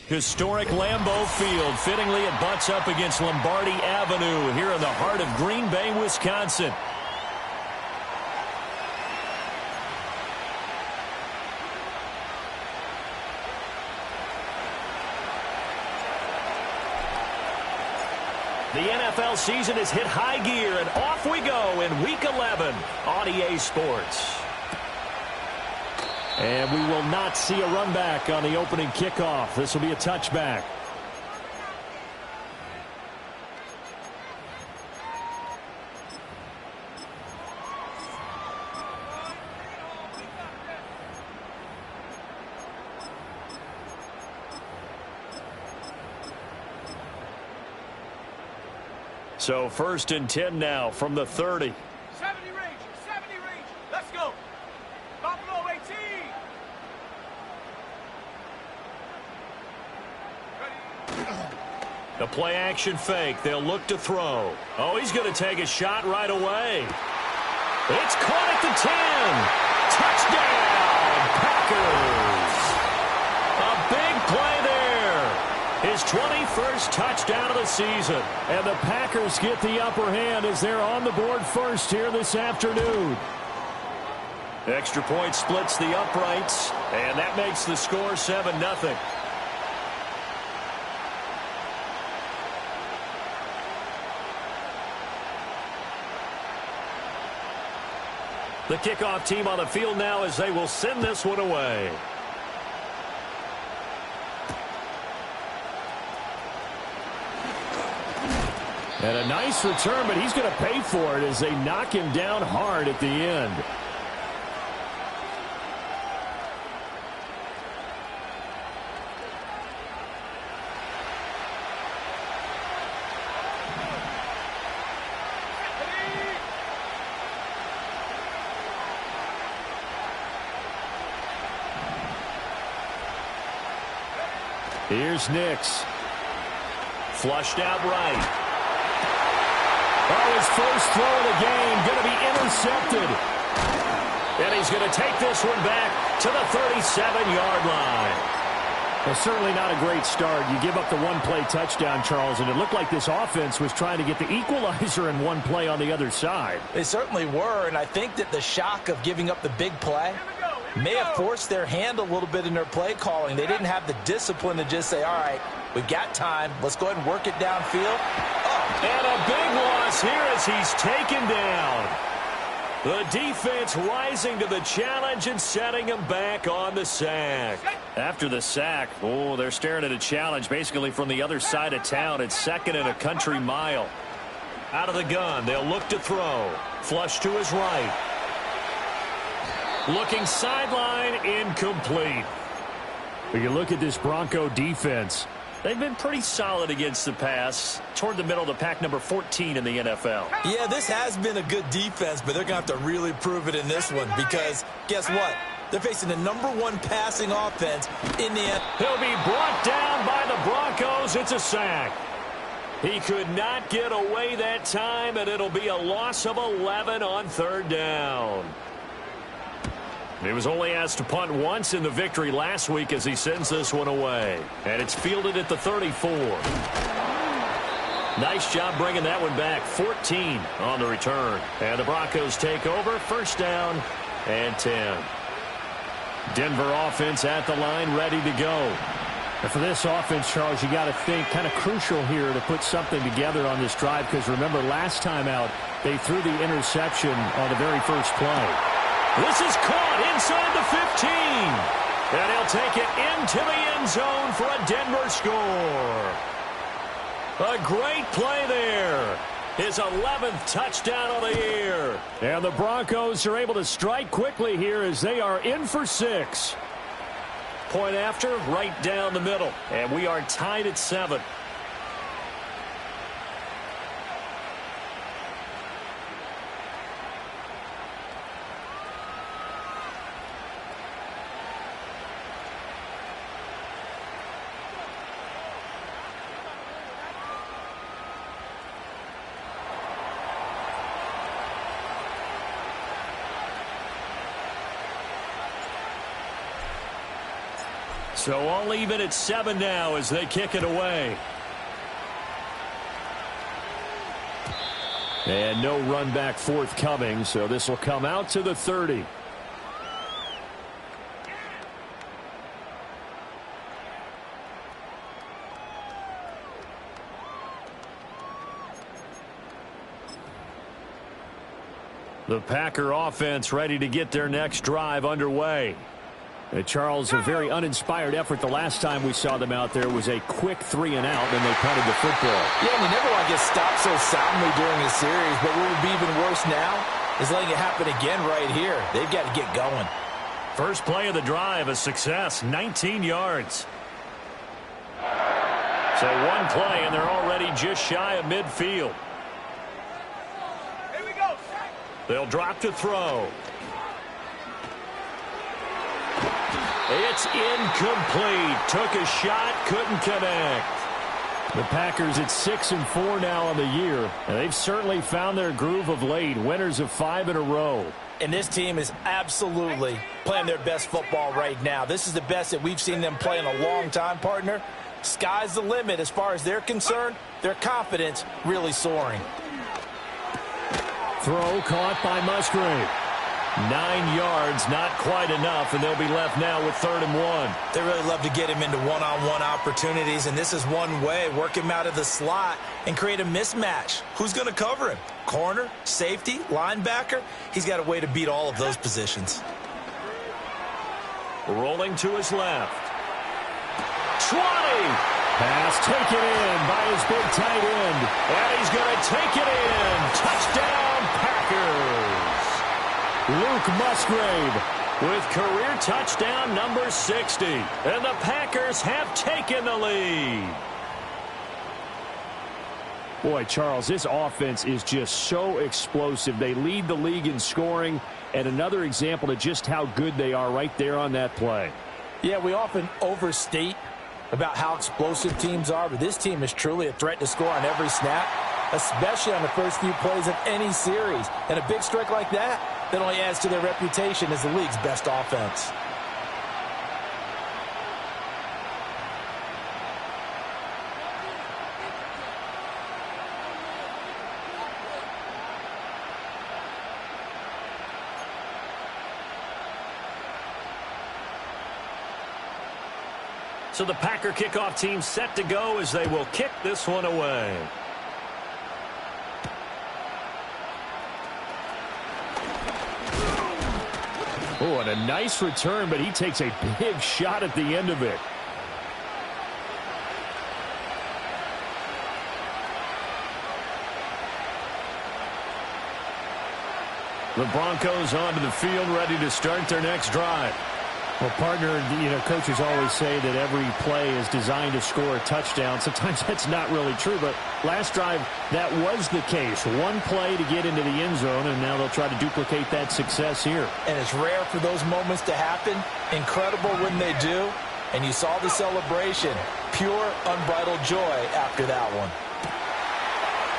Historic Lambeau Field. Fittingly, it butts up against Lombardi Avenue here in the heart of Green Bay, Wisconsin. The NFL season has hit high gear, and off we go in Week 11 on EA Sports. And we will not see a run back on the opening kickoff. This will be a touchback. So 1st and 10 now from the 30. 70 range, 70 range. Let's go. Buffalo 18. The play action fake. They'll look to throw. Oh, he's going to take a shot right away. It's caught at the 10. Touchdown, Packers. A big play there. His 21st touchdown of the season. And the Packers get the upper hand as they're on the board first here this afternoon. Extra point splits the uprights, and that makes the score 7-0. The kickoff team on the field now as they will send this one away. And a nice return, but he's going to pay for it as they knock him down hard at the end. Here's Nix. Flushed out right. Oh, his first throw of the game going to be intercepted. And he's going to take this one back to the 37-yard line. Well, certainly not a great start. You give up the one-play touchdown, Charles, and it looked like this offense was trying to get the equalizer in one play on the other side. They certainly were, and I think that the shock of giving up the big play may have forced their hand a little bit in their play calling. They didn't have the discipline to just say, all right, we've got time. Let's go ahead and work it downfield. Oh. And a big loss here as he's taken down. The defense rising to the challenge and setting him back on the sack. After the sack, oh, they're staring at a challenge basically from the other side of town. It's 2nd and a country mile. Out of the gun, they'll look to throw. Flush to his right. Looking sideline, incomplete. But you look at this Bronco defense. They've been pretty solid against the pass, toward the middle of the pack, number 14 in the NFL. Yeah, this has been a good defense, but they're going to have to really prove it in this one because guess what? They're facing the #1 passing offense in the end. He'll be brought down by the Broncos. It's a sack. He could not get away that time, and it'll be a loss of 11 on 3rd down. He was only asked to punt once in the victory last week as he sends this one away. And it's fielded at the 34. Nice job bringing that one back. 14 on the return. And the Broncos take over. 1st down and 10. Denver offense at the line, ready to go. And for this offense, Charles, you got to think kind of crucial here to put something together on this drive because remember last time out they threw the interception on the very first play. This is caught inside the 15. And he'll take it into the end zone for a Denver score. A great play there. His 11th touchdown of the year. And the Broncos are able to strike quickly here as they are in for 6. Point after, right down the middle. And we are tied at 7. So all even at 7 now as they kick it away. And no run back forthcoming, so this will come out to the 30. The Packer offense ready to get their next drive underway. Charles, a very uninspired effort the last time we saw them out there was a quick 3 and out, and they punted the football. Yeah, and you never want to get stopped so soundly during a series, but what would be even worse now is letting it happen again right here. They've got to get going. First play of the drive, a success, 19 yards. So one play, and they're already just shy of midfield. Here we go. They'll drop to throw. It's incomplete. Took a shot, couldn't connect. The Packers at 6-4 now on the year, and they've certainly found their groove of late. Winners of 5 in a row. And this team is absolutely playing their best football right now. This is the best that we've seen them play in a long time, partner. Sky's the limit as far as they're concerned. Their confidence really soaring. Throw caught by Musgrave. 9 yards, not quite enough, and they'll be left now with 3rd and 1. They really love to get him into one-on-one opportunities, and this is one way. Work him out of the slot and create a mismatch. Who's going to cover him? Corner, safety, linebacker? He's got a way to beat all of those positions. Rolling to his left. 20! Pass taken in by his big tight end. And he's going to take it in. Touchdown, Packers. Luke Musgrave with career touchdown number 60. And the Packers have taken the lead. Boy, Charles, this offense is just so explosive. They lead the league in scoring, and another example of just how good they are right there on that play. Yeah, we often overstate about how explosive teams are, but this team is truly a threat to score on every snap, especially on the first few plays of any series. And a big strike like that only adds to their reputation as the league's best offense. So the Packer kickoff team set to go as they will kick this one away. Oh, and a nice return, but he takes a big shot at the end of it. The Broncos onto the field, ready to start their next drive. Well, partner, coaches always say that every play is designed to score a touchdown. Sometimes that's not really true, but last drive, that was the case. One play to get into the end zone, and now they'll try to duplicate that success here. And it's rare for those moments to happen. Incredible when they do. And you saw the celebration. Pure, unbridled joy after that one.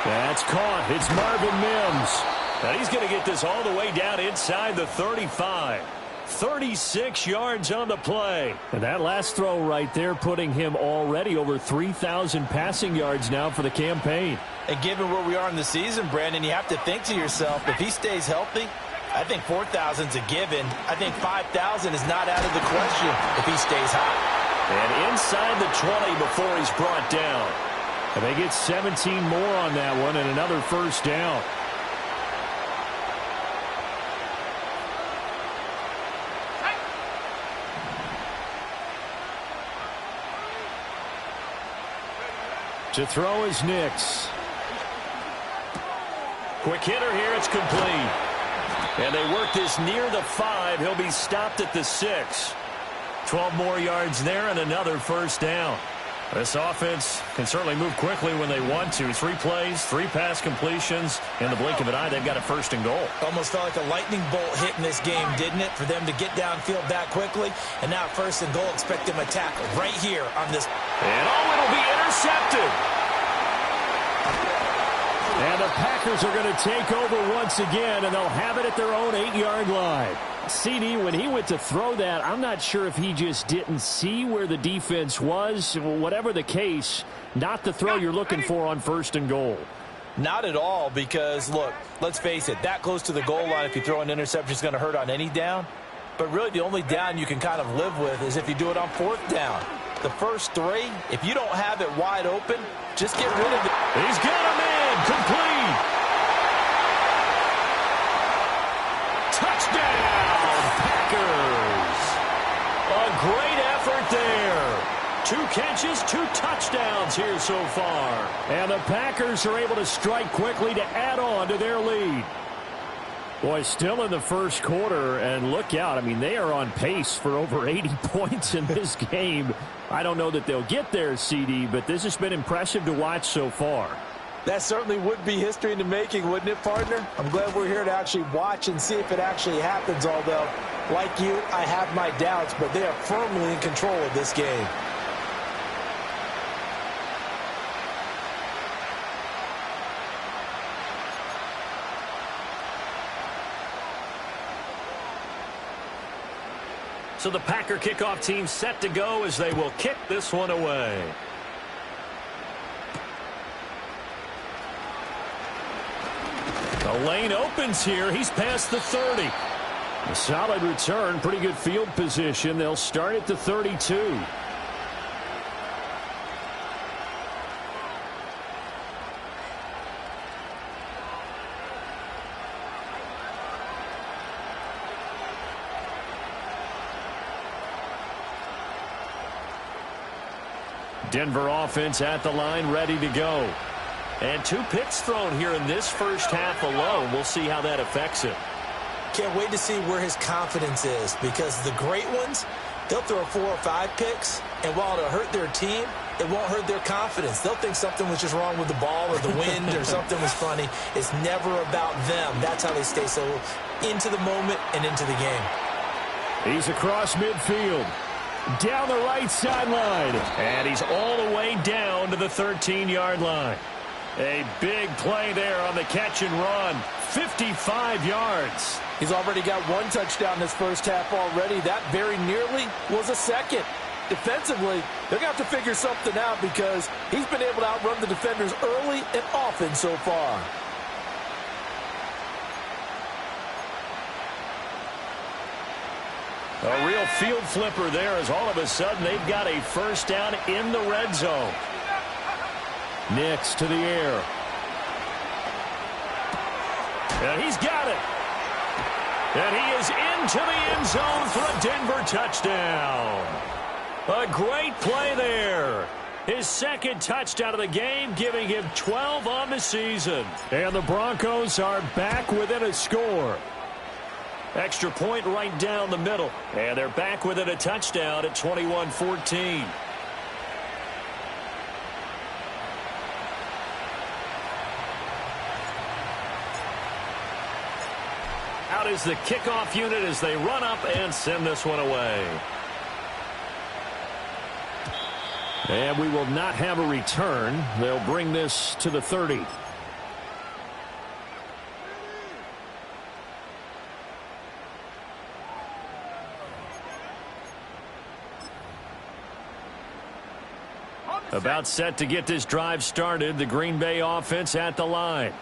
That's caught. It's Marvin Mims. And he's going to get this all the way down inside the 35. 36 yards on the play. And that last throw right there putting him already over 3,000 passing yards now for the campaign. And given where we are in the season, Brandon, you have to think to yourself, if he stays healthy, I think 4,000 is a given. I think 5,000 is not out of the question if he stays hot. And inside the 20 before he's brought down. And they get 17 more on that one and another first down. To throw is Nix. Quick hitter here. It's complete. And they work this near the 5. He'll be stopped at the 6. 12 more yards there and another first down. This offense can certainly move quickly when they want to. 3 plays, 3 pass completions. In the blink of an eye, they've got a first and goal. Almost felt like a lightning bolt hit in this game, didn't it? For them to get downfield that quickly. And now first and goal, expect them to tackle right here on this. And it'll be intercepted. And the Packers are going to take over once again, and they'll have it at their own 8-yard line. CD, when he went to throw that, I'm not sure if he just didn't see where the defense was. Whatever the case, not the throw you're looking for on first and goal. Not at all, because, look, let's face it, that close to the goal line, if you throw an interception, is going to hurt on any down. But really, the only down you can kind of live with is if you do it on 4th down. The first 3, if you don't have it wide open, just get rid of it. He's got him in. Complete. Touchdown, Packers. A great effort there. 2 catches, 2 touchdowns here so far. And the Packers are able to strike quickly to add on to their lead. Boy, still in the first quarter, and look out. I mean, they are on pace for over 80 points in this game. I don't know that they'll get there, CD, but this has been impressive to watch so far. That certainly would be history in the making, wouldn't it, partner? I'm glad we're here to actually watch and see if it actually happens, although, like you, I have my doubts, but they are firmly in control of this game. So the Packer kickoff team set to go as they will kick this one away. The lane opens here. He's past the 30. A solid return, pretty good field position. They'll start at the 32. Denver offense at the line, ready to go. And 2 picks thrown here in this first half alone. We'll see how that affects it. Can't wait to see where his confidence is, because the great ones, they'll throw 4 or 5 picks, and while it'll hurt their team, it won't hurt their confidence. They'll think something was just wrong with the ball or the wind or something was funny. It's never about them. That's how they stay so into the moment and into the game. He's across midfield. Down the right sideline. And he's all the way down to the 13-yard line. A big play there on the catch and run. 55 yards. He's already got 1 touchdown this first half already. That very nearly was a second. Defensively, they're going to have to figure something out because he's been able to outrun the defenders early and often so far. A real field flipper there as all of a sudden they've got a first down in the red zone. Nix to the air. And he's got it. And he is into the end zone for a Denver touchdown. A great play there. His 2nd touchdown of the game, giving him 12 on the season. And the Broncos are back within a score. Extra point right down the middle. And they're back within a touchdown at 21-14. Out is the kickoff unit as they run up and send this one away. And we will not have a return. They'll bring this to the 30. About set to get this drive started. The Green Bay offense at the line.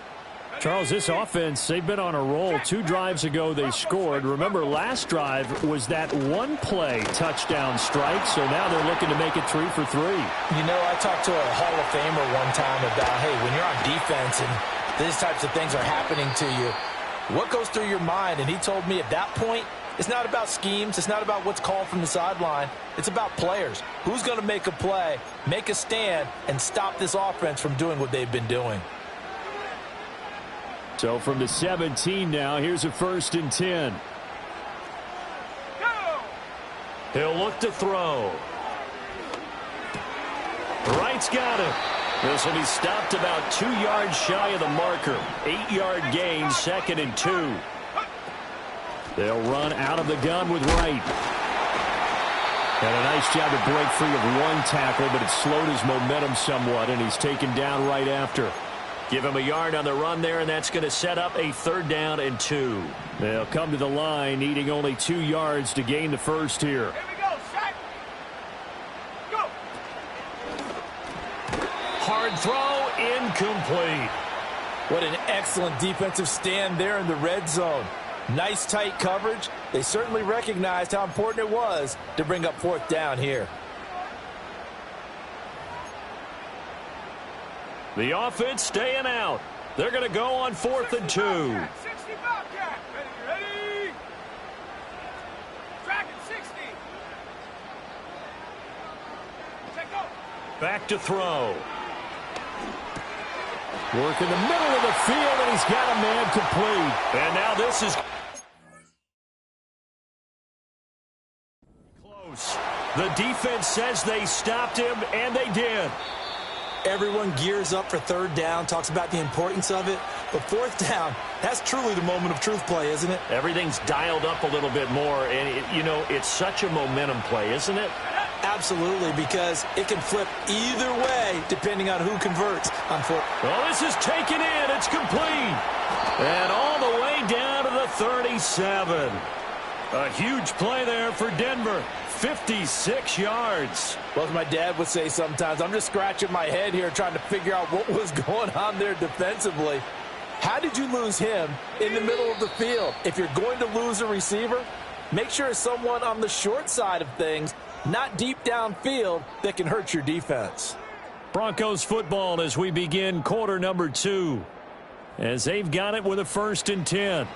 Charles, this offense, they've been on a roll. 2 drives ago they scored. Remember, last drive was that one-play touchdown strike, so now they're looking to make it 3 for 3. You know, I talked to a Hall of Famer one time about, hey, when you're on defense and these types of things are happening to you, what goes through your mind? And he told me at that point, it's not about schemes. It's not about what's called from the sideline. It's about players. Who's going to make a play, make a stand, and stop this offense from doing what they've been doing? So from the 17 now, here's a 1st and 10. He'll look to throw. Wright's got it. This will be stopped about 2 yards shy of the marker. 8-yard gain, 2nd and 2. They'll run out of the gun with Wright. And a nice job to break free of 1 tackle, but it slowed his momentum somewhat, and he's taken down right after. Give him a yard on the run there, and that's going to set up a 3rd down and 2. They'll come to the line, needing only 2 yards to gain the first here. Here we go, set. Go. Hard throw, incomplete. What an excellent defensive stand there in the red zone. Nice tight coverage. They certainly recognized how important it was to bring up 4th down here. The offense staying out. They're going to go on 4th and 2. 60 Bobcat. Ready. Tracking 60. Check go. Back to throw. Work in the middle of the field, and he's got a man complete. And now this is close. The defense says they stopped him, and they did. Everyone gears up for 3rd down, talks about the importance of it. But 4th down, that's truly the moment of truth play, isn't it? Everything's dialed up a little bit more, and, you know, it's such a momentum play, isn't it? Absolutely, because it can flip either way depending on who converts on 4th. Well, this is taken in. It's complete. And all the way down to the 37. A huge play there for Denver. 56 yards. Well, as my dad would say sometimes, I'm just scratching my head here trying to figure out what was going on there defensively. How did you lose him in the middle of the field? If you're going to lose a receiver, make sure it's someone on the short side of things, not deep downfield, that can hurt your defense. Broncos football as we begin quarter number 2. As they've got it with a 1st and 10.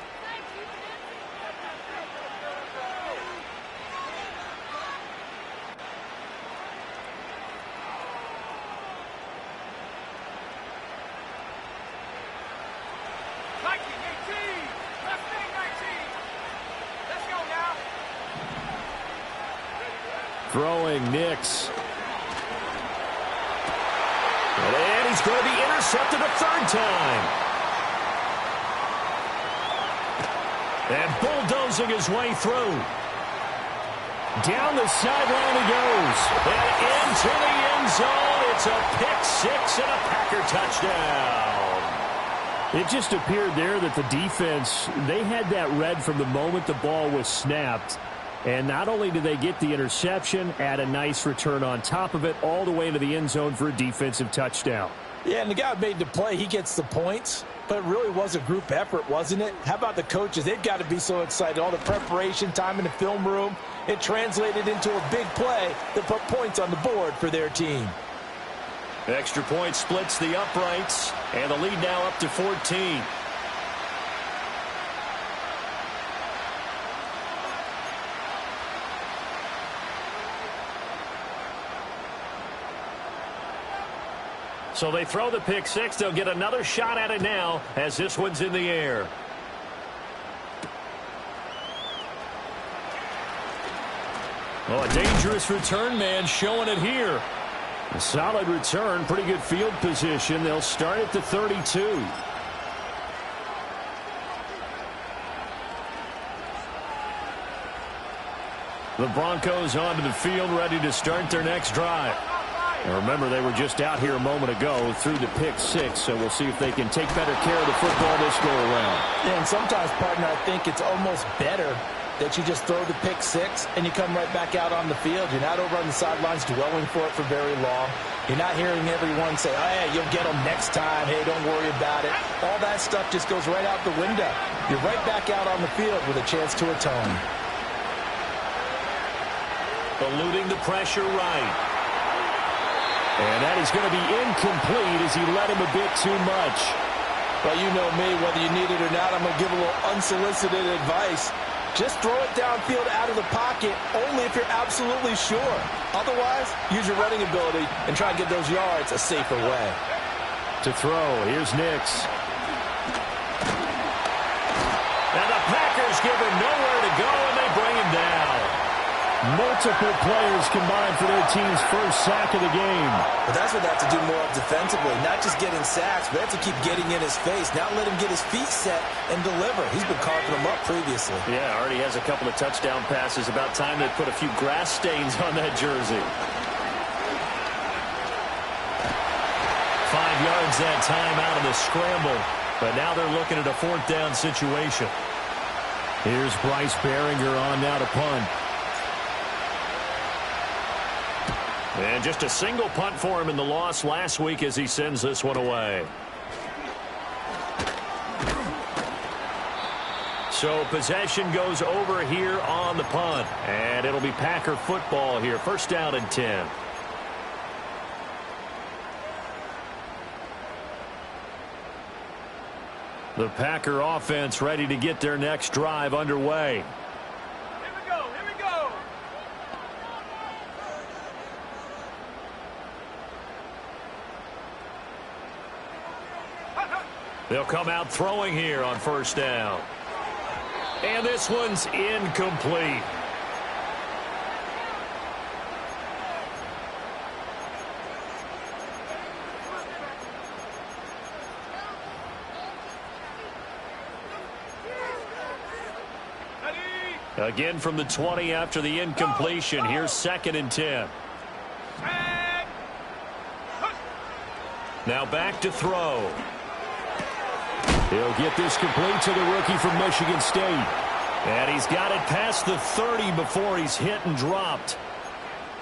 Throwing Nix. And he's going to be intercepted a 3rd time. And bulldozing his way through. Down the sideline he goes. And into the end zone. It's a pick-6 and a Packer touchdown. It just appeared there that the defense, they had that read from the moment the ball was snapped. And not only did they get the interception, add a nice return on top of it, all the way into the end zone for a defensive touchdown. Yeah, and the guy who made the play, he gets the points. But it really was a group effort, wasn't it? How about the coaches? They've got to be so excited. All the preparation time in the film room, it translated into a big play that put points on the board for their team. Extra point splits the uprights, and the lead now up to 14. So they throw the pick-6. They'll get another shot at it now as this one's in the air. Oh, a dangerous return man showing it here. A solid return, pretty good field position. They'll start at the 32. The Broncos onto the field, ready to start their next drive. And remember, they were just out here a moment ago through the pick 6, so we'll see if they can take better care of the football this go around. Yeah, and sometimes, partner, I think it's almost better that you just throw the pick 6 and you come right back out on the field. You're not over on the sidelines dwelling for it for very long. You're not hearing everyone say, oh, yeah, you'll get them next time. Hey, don't worry about it. All that stuff just goes right out the window. You're right back out on the field with a chance to atone. Eluding the pressure right. And that is going to be incomplete as he led him a bit too much. But you know me, whether you need it or not, I'm going to give a little unsolicited advice. Just throw it downfield out of the pocket only if you're absolutely sure. Otherwise, use your running ability and try and get those yards a safer way. To throw, here's Nix. And the Packers give him nowhere to go, and they bring him down. Multiple players combined for their team's first sack of the game. But that's what they have to do more of defensively. Not just getting sacks, but they have to keep getting in his face. Now let him get his feet set and deliver. He's been carving them up previously. Yeah, already has a couple of touchdown passes. About time they put a few grass stains on that jersey. 5 yards that time out of the scramble. But now they're looking at a 4th down situation. Here's Bryce Behringer on now to punt. And just a single punt for him in the loss last week as he sends this one away. So possession goes over here on the punt. And it'll be Packer football here. 1st down and 10. The Packer offense ready to get their next drive underway. They'll come out throwing here on 1st down. And this one's incomplete. Again from the 20 after the incompletion. Here's 2nd and 10. Now back to throw. He'll get this complete to the rookie from Michigan State. And he's got it past the 30 before he's hit and dropped.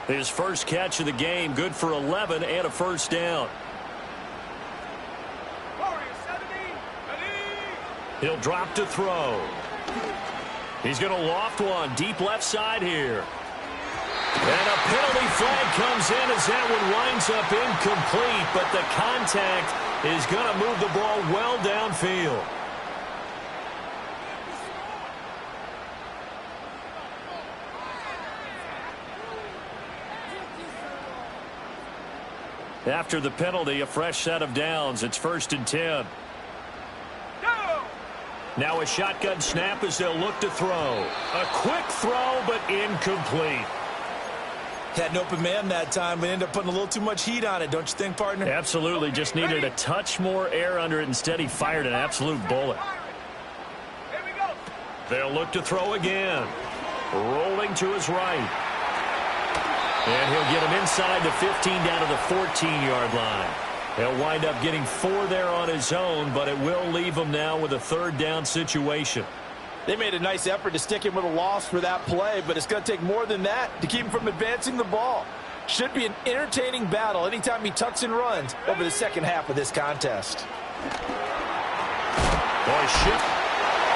His first catch of the game, good for 11 and a 1st down. He'll drop to throw. He's going to loft one deep left side here. And a penalty flag comes in as that one winds up incomplete, but the contact is going to move the ball well downfield. After the penalty, a fresh set of downs. It's 1st and 10. Now a shotgun snap as they'll look to throw. A quick throw, but incomplete. Had an open man that time, but ended up putting a little too much heat on it, don't you think, partner? Absolutely. Just needed a touch more air under it. Instead, he fired an absolute bullet. They'll look to throw again. Rolling to his right. And he'll get him inside the 15 down to the 14-yard line. He'll wind up getting 4 there on his own, but it will leave him now with a 3rd down situation. They made a nice effort to stick him with a loss for that play, but it's going to take more than that to keep him from advancing the ball. Should be an entertaining battle anytime he tucks and runs over the second half of this contest. Boy, shift.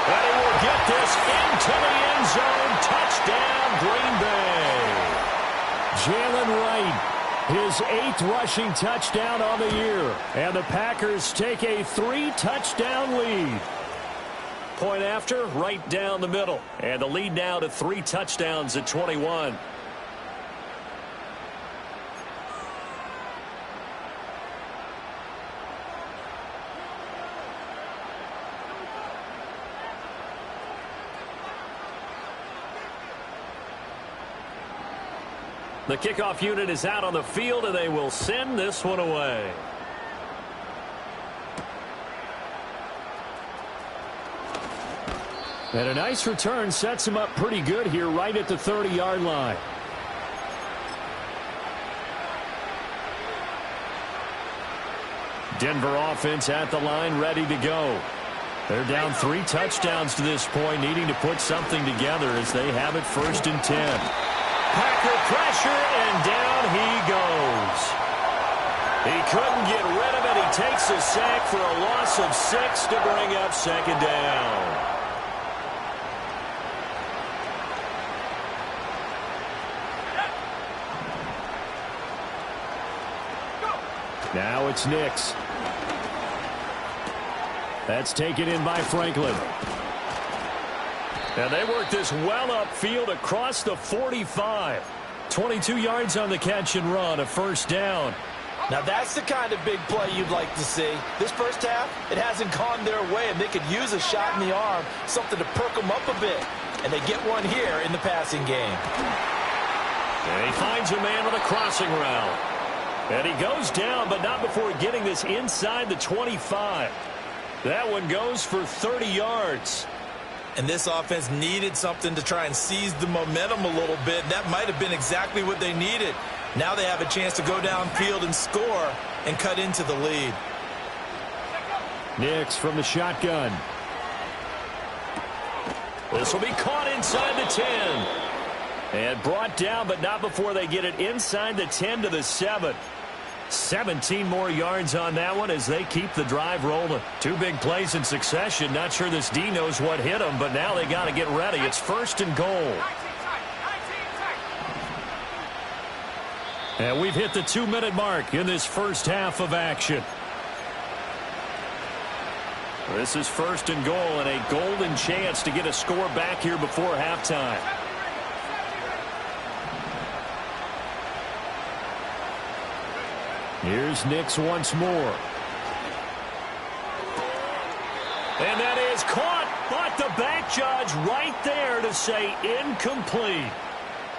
And he will get this into the end zone. Touchdown, Green Bay. Jalen Wright, his 8th rushing touchdown on the year. And the Packers take a 3-touchdown lead. Point after, right down the middle. And the lead now to 3 touchdowns at 21. The kickoff unit is out on the field, and they will send this one away. And a nice return sets him up pretty good here right at the 30-yard line. Denver offense at the line, ready to go. They're down 3 touchdowns to this point, needing to put something together as they have it 1st and 10. Packer pressure, and down he goes. He couldn't get rid of it. He takes a sack for a loss of 6 to bring up 2nd down. Now it's Nix. That's taken in by Franklin. And they work this well upfield across the 45. 22 yards on the catch and run, a 1st down. Now that's the kind of big play you'd like to see. This first half, it hasn't gone their way, and they could use a shot in the arm, something to perk them up a bit. And they get one here in the passing game. And he finds a man on the crossing route. And he goes down, but not before getting this inside the 25. That one goes for 30 yards. And this offense needed something to try and seize the momentum a little bit. That might have been exactly what they needed. Now they have a chance to go downfield and score and cut into the lead. Nix from the shotgun. This will be caught inside the 10. And brought down, but not before they get it inside the 10 to the 7. 17 more yards on that one as they keep the drive rolling. 2 big plays in succession. Not sure this D knows what hit them, but now they got to get ready. It's 1st and goal. And we've hit the 2-minute mark in this first half of action. This is 1st and goal and a golden chance to get a score back here before halftime. Here's Nix once more. And that is caught, but the back judge right there to say incomplete.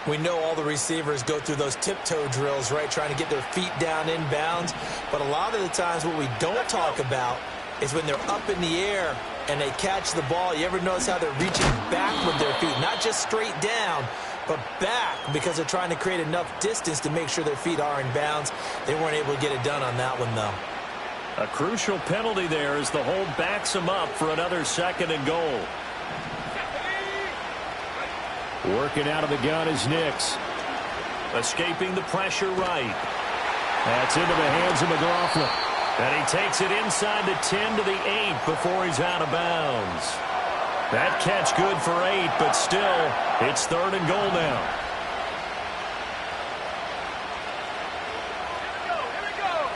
We know all the receivers go through those tiptoe drills, right, trying to get their feet down inbounds. But a lot of the times what we don't talk about is when they're up in the air and they catch the ball. You ever notice how they're reaching back with their feet, not just straight down, but back, because they're trying to create enough distance to make sure their feet are in bounds. They weren't able to get it done on that one, though. A crucial penalty there as the hold backs them up for another 2nd and goal. Working out of the gun is Nix. Escaping the pressure right. That's into the hands of McLaughlin. And he takes it inside the 10 to the 8 before he's out of bounds. That catch good for 8, but still, it's 3rd and goal now. Here we go.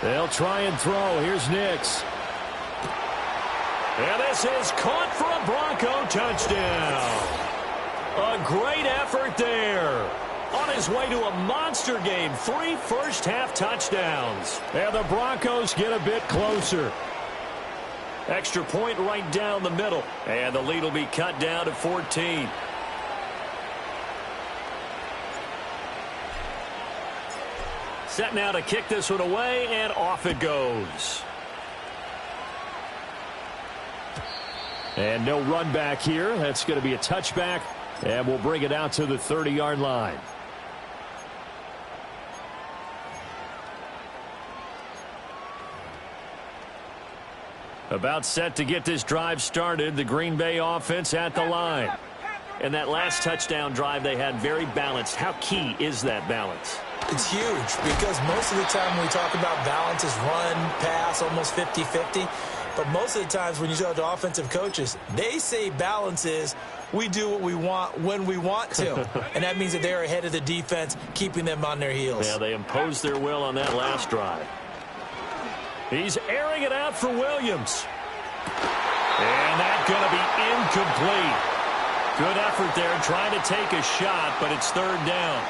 They'll try and throw. Here's Nix. And this is caught for a Bronco touchdown. A great effort there. On his way to a monster game, 3 first-half touchdowns. And the Broncos get a bit closer. Extra point right down the middle. And the lead will be cut down to 14. Set now to kick this one away, and off it goes. And no run back here. That's going to be a touchback. And we'll bring it out to the 30-yard line. About set to get this drive started. The Green Bay offense at the line. And that last touchdown drive they had very balanced. How key is that balance? It's huge because most of the time when we talk about balance is run, pass, almost 50-50. But most of the times when you talk to offensive coaches, they say balance is we do what we want when we want to. And that means that they're ahead of the defense, keeping them on their heels. Yeah, they imposed their will on that last drive. He's airing it out for Williams. And that's going to be incomplete. Good effort there trying to take a shot, but it's 3rd down.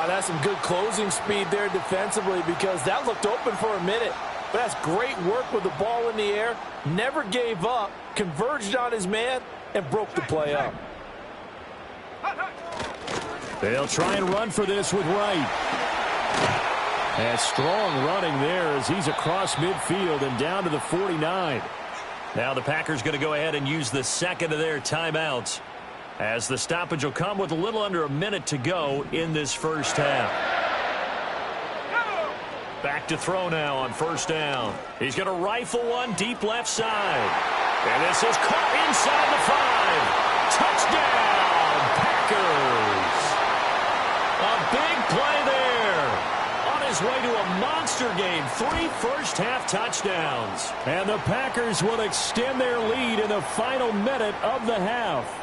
That's some good closing speed there defensively because that looked open for a minute. But that's great work with the ball in the air. Never gave up, converged on his man, and broke the play up. They'll try and run for this with Wright. And strong running there as he's across midfield and down to the 49. Now the Packers going to go ahead and use the second of their timeouts, as the stoppage will come with a little under a minute to go in this first half. Back to throw now on first down. He's going to rifle one deep left side. And this is caught inside the 5. Touchdown, Packers. A big play there. On his way to a monster game. 3 first-half touchdowns. And the Packers will extend their lead in the final minute of the half.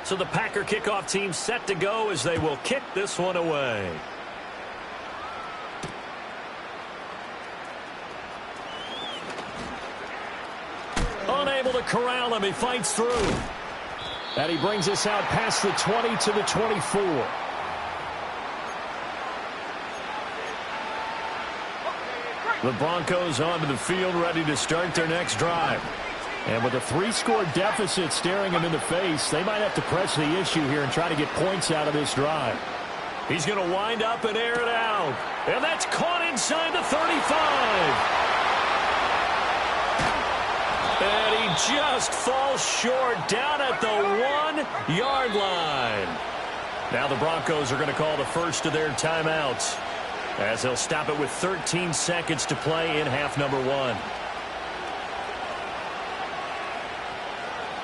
So the Packer kickoff team set to go as they will kick this one away. Unable to corral him. He fights through. And he brings us out past the 20 to the 24. The Broncos onto the field, ready to start their next drive. And with a 3-score deficit staring him in the face, they might have to press the issue here and try to get points out of this drive. He's going to wind up and air it out. And that's caught inside the 35. And he just falls short down at the 1-yard line. Now the Broncos are going to call the first of their timeouts, as they'll stop it with 13 seconds to play in half number 1.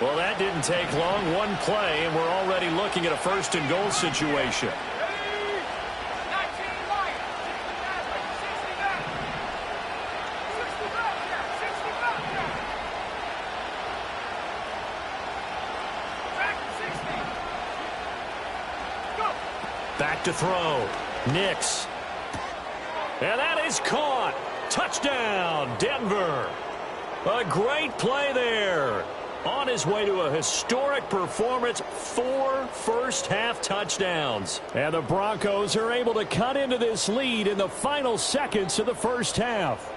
Well, that didn't take long. One play, and we're already looking at a first and goal situation. Back to throw. Nix. And that is caught. Touchdown, Denver. A great play there. On his way to a historic performance, 4 first-half touchdowns. And the Broncos are able to cut into this lead in the final seconds of the first half.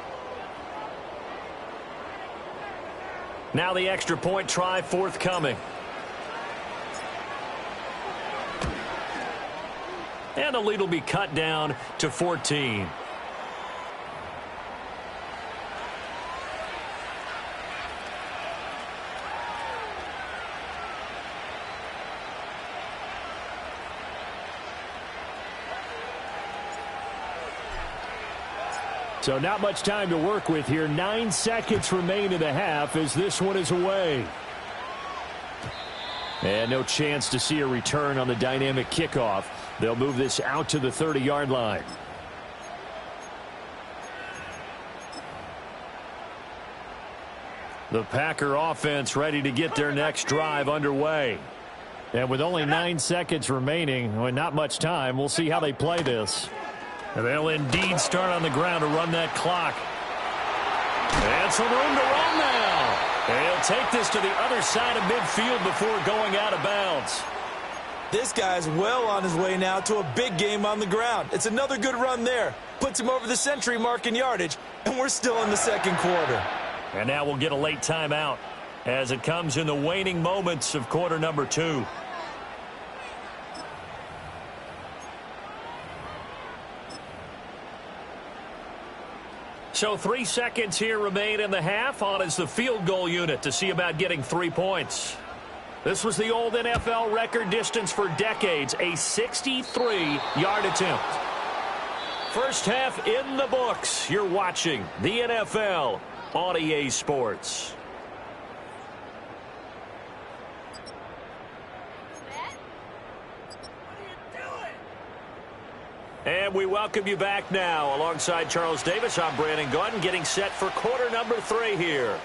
Now the extra point try forthcoming. And the lead will be cut down to 14. So not much time to work with here. 9 seconds remain in the half as this one is away. And no chance to see a return on the dynamic kickoff. They'll move this out to the 30-yard line. The Packer offense ready to get their next drive underway. And with only 9 seconds remaining, well, not much time, we'll see how they play this. They'll indeed start on the ground to run that clock. And some room to run now. He'll take this to the other side of midfield before going out of bounds. This guy's well on his way now to a big game on the ground. It's another good run there. Puts him over the century mark in yardage, and we're still in the second quarter. And now we'll get a late timeout as it comes in the waning moments of quarter number 2. So 3 seconds here remain in the half. On is the field goal unit to see about getting 3 points. This was the old NFL record distance for decades, a 63-yard attempt. First half in the books. You're watching the NFL on EA Sports. And we welcome you back now. Alongside Charles Davis, I'm Brandon Gaudin, getting set for quarter number 3 here.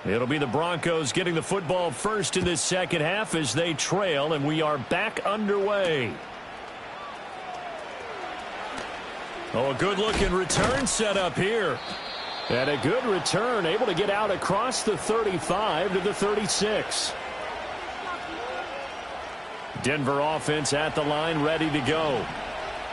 It'll be the Broncos getting the football first in this second half as they trail, and we are back underway. Oh, a good-looking return set up here. And a good return, able to get out across the 35 to the 36. Denver offense at the line, ready to go.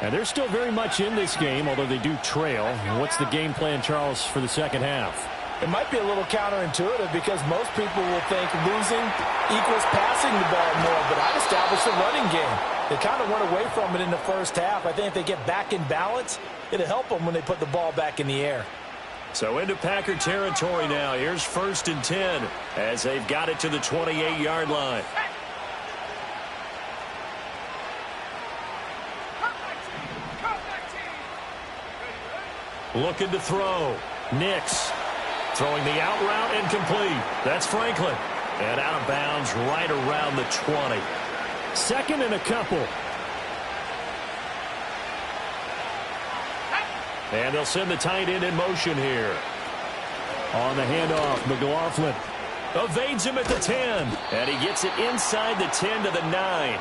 And they're still very much in this game, although they do trail. What's the game plan, Charles, for the second half? It might be a little counterintuitive because most people will think losing equals passing the ball more, but I'd establish a running game. They kind of went away from it in the first half. I think if they get back in balance, it'll help them when they put the ball back in the air. So into Packer territory now. Here's 1st and 10 as they've got it to the 28-yard line. Looking to throw. Nix throwing the out route incomplete. That's Franklin. And out of bounds right around the 20. 2nd and a couple. And they'll send the tight end in motion here. On the handoff, McLaughlin. Evades him at the 10. And he gets it inside the 10 to the 9.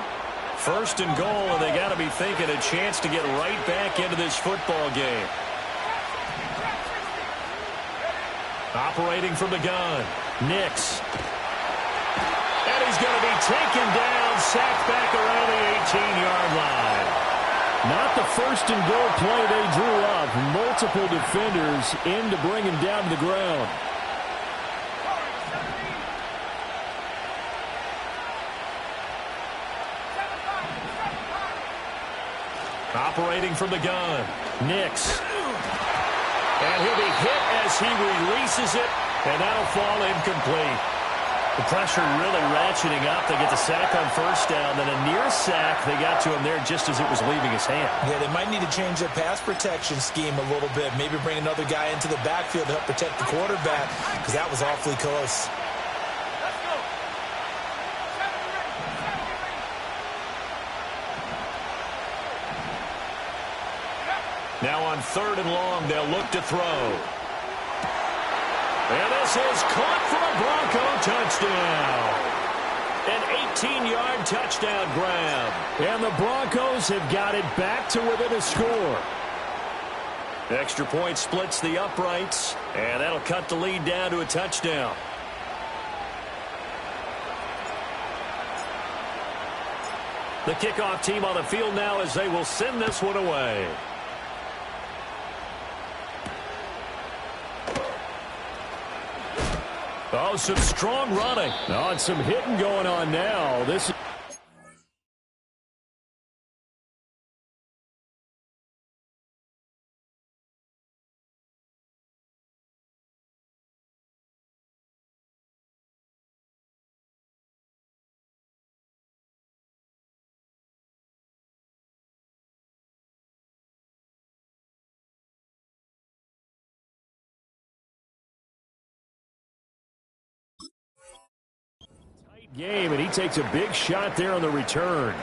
1st and goal, and they got to be thinking a chance to get right back into this football game. Operating from the gun. Nix. And he's going to be taken down, sacked back around the 18-yard line. Not the 1st and goal play they drew up. Multiple defenders in to bring him down to the ground. Operating from the gun. Nix. And he'll be hit as he releases it, and that'll fall incomplete. The pressure really ratcheting up. They get the sack on 1st down, then a near sack. They got to him there just as it was leaving his hand. Yeah, they might need to change their pass protection scheme a little bit. Maybe bring another guy into the backfield to help protect the quarterback, because that was awfully close. Now on 3rd and long, they'll look to throw. And this is caught for a Bronco touchdown. An 18-yard touchdown grab. And the Broncos have got it back to within a score. Extra point splits the uprights, and that'll cut the lead down to a touchdown. The kickoff team on the field now as they will send this one away. Oh, some strong running. Oh, and some hitting going on now. This is game, and he takes a big shot there on the return.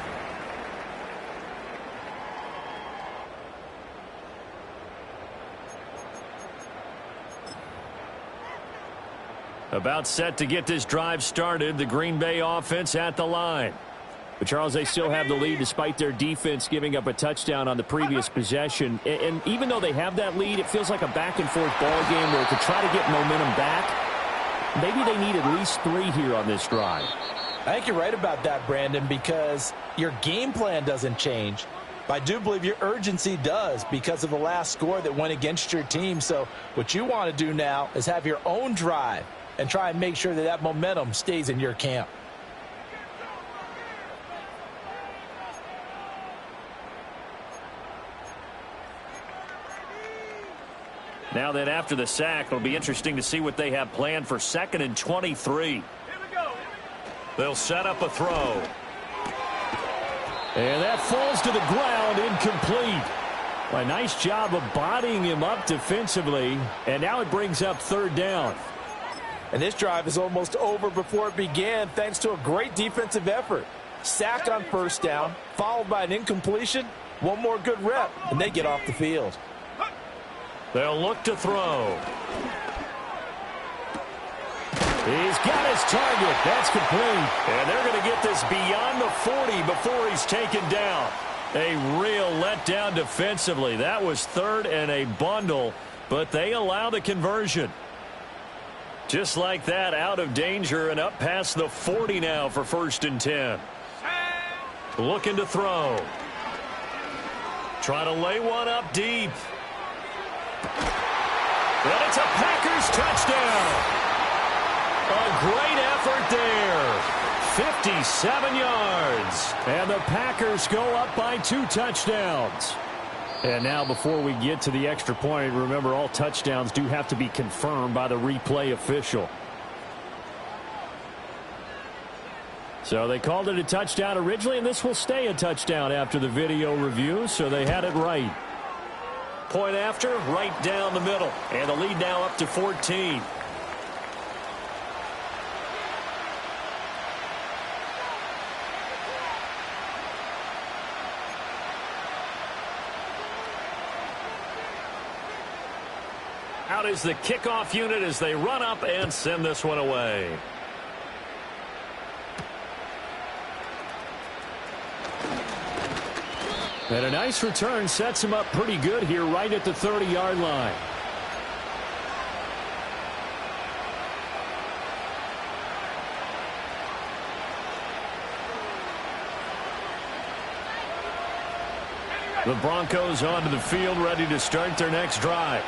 About set to get this drive started. The Green Bay offense at the line. But, Charles, they still have the lead despite their defense giving up a touchdown on the previous possession. And even though they have that lead, it feels like a back-and-forth ball game where to try to get momentum back, maybe they need at least 3 here on this drive. I think you're right about that, Brandon, because your game plan doesn't change. But I do believe your urgency does because of the last score that went against your team. So what you want to do now is have your own drive and try and make sure that that momentum stays in your camp. Now then, after the sack, it'll be interesting to see what they have planned for 2nd and 23. They'll set up a throw. And that falls to the ground, incomplete. A nice job of bodying him up defensively, and now it brings up 3rd down. And this drive is almost over before it began thanks to a great defensive effort. Sack on 1st down, followed by an incompletion. One more good rep, and they get off the field. They'll look to throw. He's got his target. That's complete. And they're going to get this beyond the 40 before he's taken down. A real letdown defensively. That was 3rd and a bundle, but they allow the conversion. Just like that, out of danger and up past the 40 now for 1st and 10. Looking to throw. try to lay one up deep. And it's a Packers touchdown. A great effort there. 57 yards. And the Packers go up by 2 touchdowns. And now before we get to the extra point, remember all touchdowns do have to be confirmed by the replay official. So they called it a touchdown originally, and this will stay a touchdown after the video review, so they had it right. Point after, right down the middle. And the lead now up to 14. Out is the kickoff unit as they run up and send this one away. And a nice return sets him up pretty good here right at the 30-yard line. The Broncos onto the field ready to start their next drive.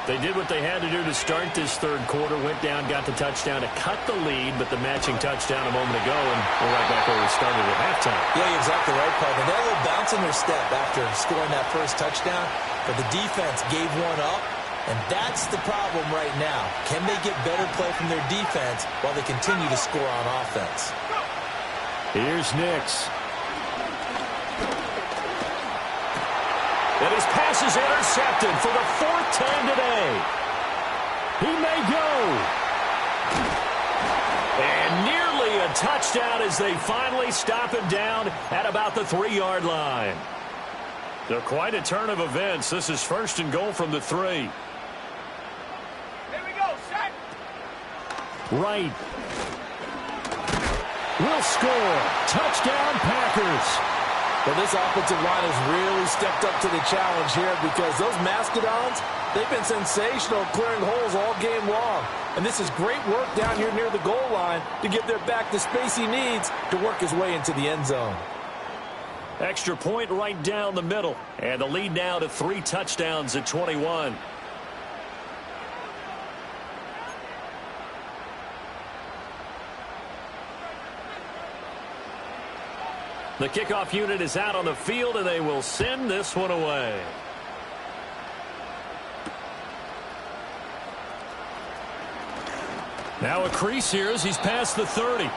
They did what they had to do to start this third quarter, went down, got the touchdown to cut the lead, but the matching touchdown a moment ago, and we're right back where we started at halftime. Yeah, you're exactly right, Paul. They got a little bounce in their step after scoring that first touchdown, but the defense gave one up, and that's the problem right now. Can they get better play from their defense while they continue to score on offense? Here's Nix. And his pass is intercepted for the 4th time today. He may go. And nearly a touchdown as they finally stop him down at about the 3-yard line. They're quite a turn of events. This is 1st and goal from the 3. Here we go, set. Right. Will score. Touchdown, Packers. Well, this offensive line has really stepped up to the challenge here because those Mastodons, they've been sensational clearing holes all game long. And this is great work down here near the goal line to give their back the space he needs to work his way into the end zone. Extra point right down the middle. And the lead now to 3 touchdowns at 21. The kickoff unit is out on the field, and they will send this one away. Now a crease here as he's past the 30.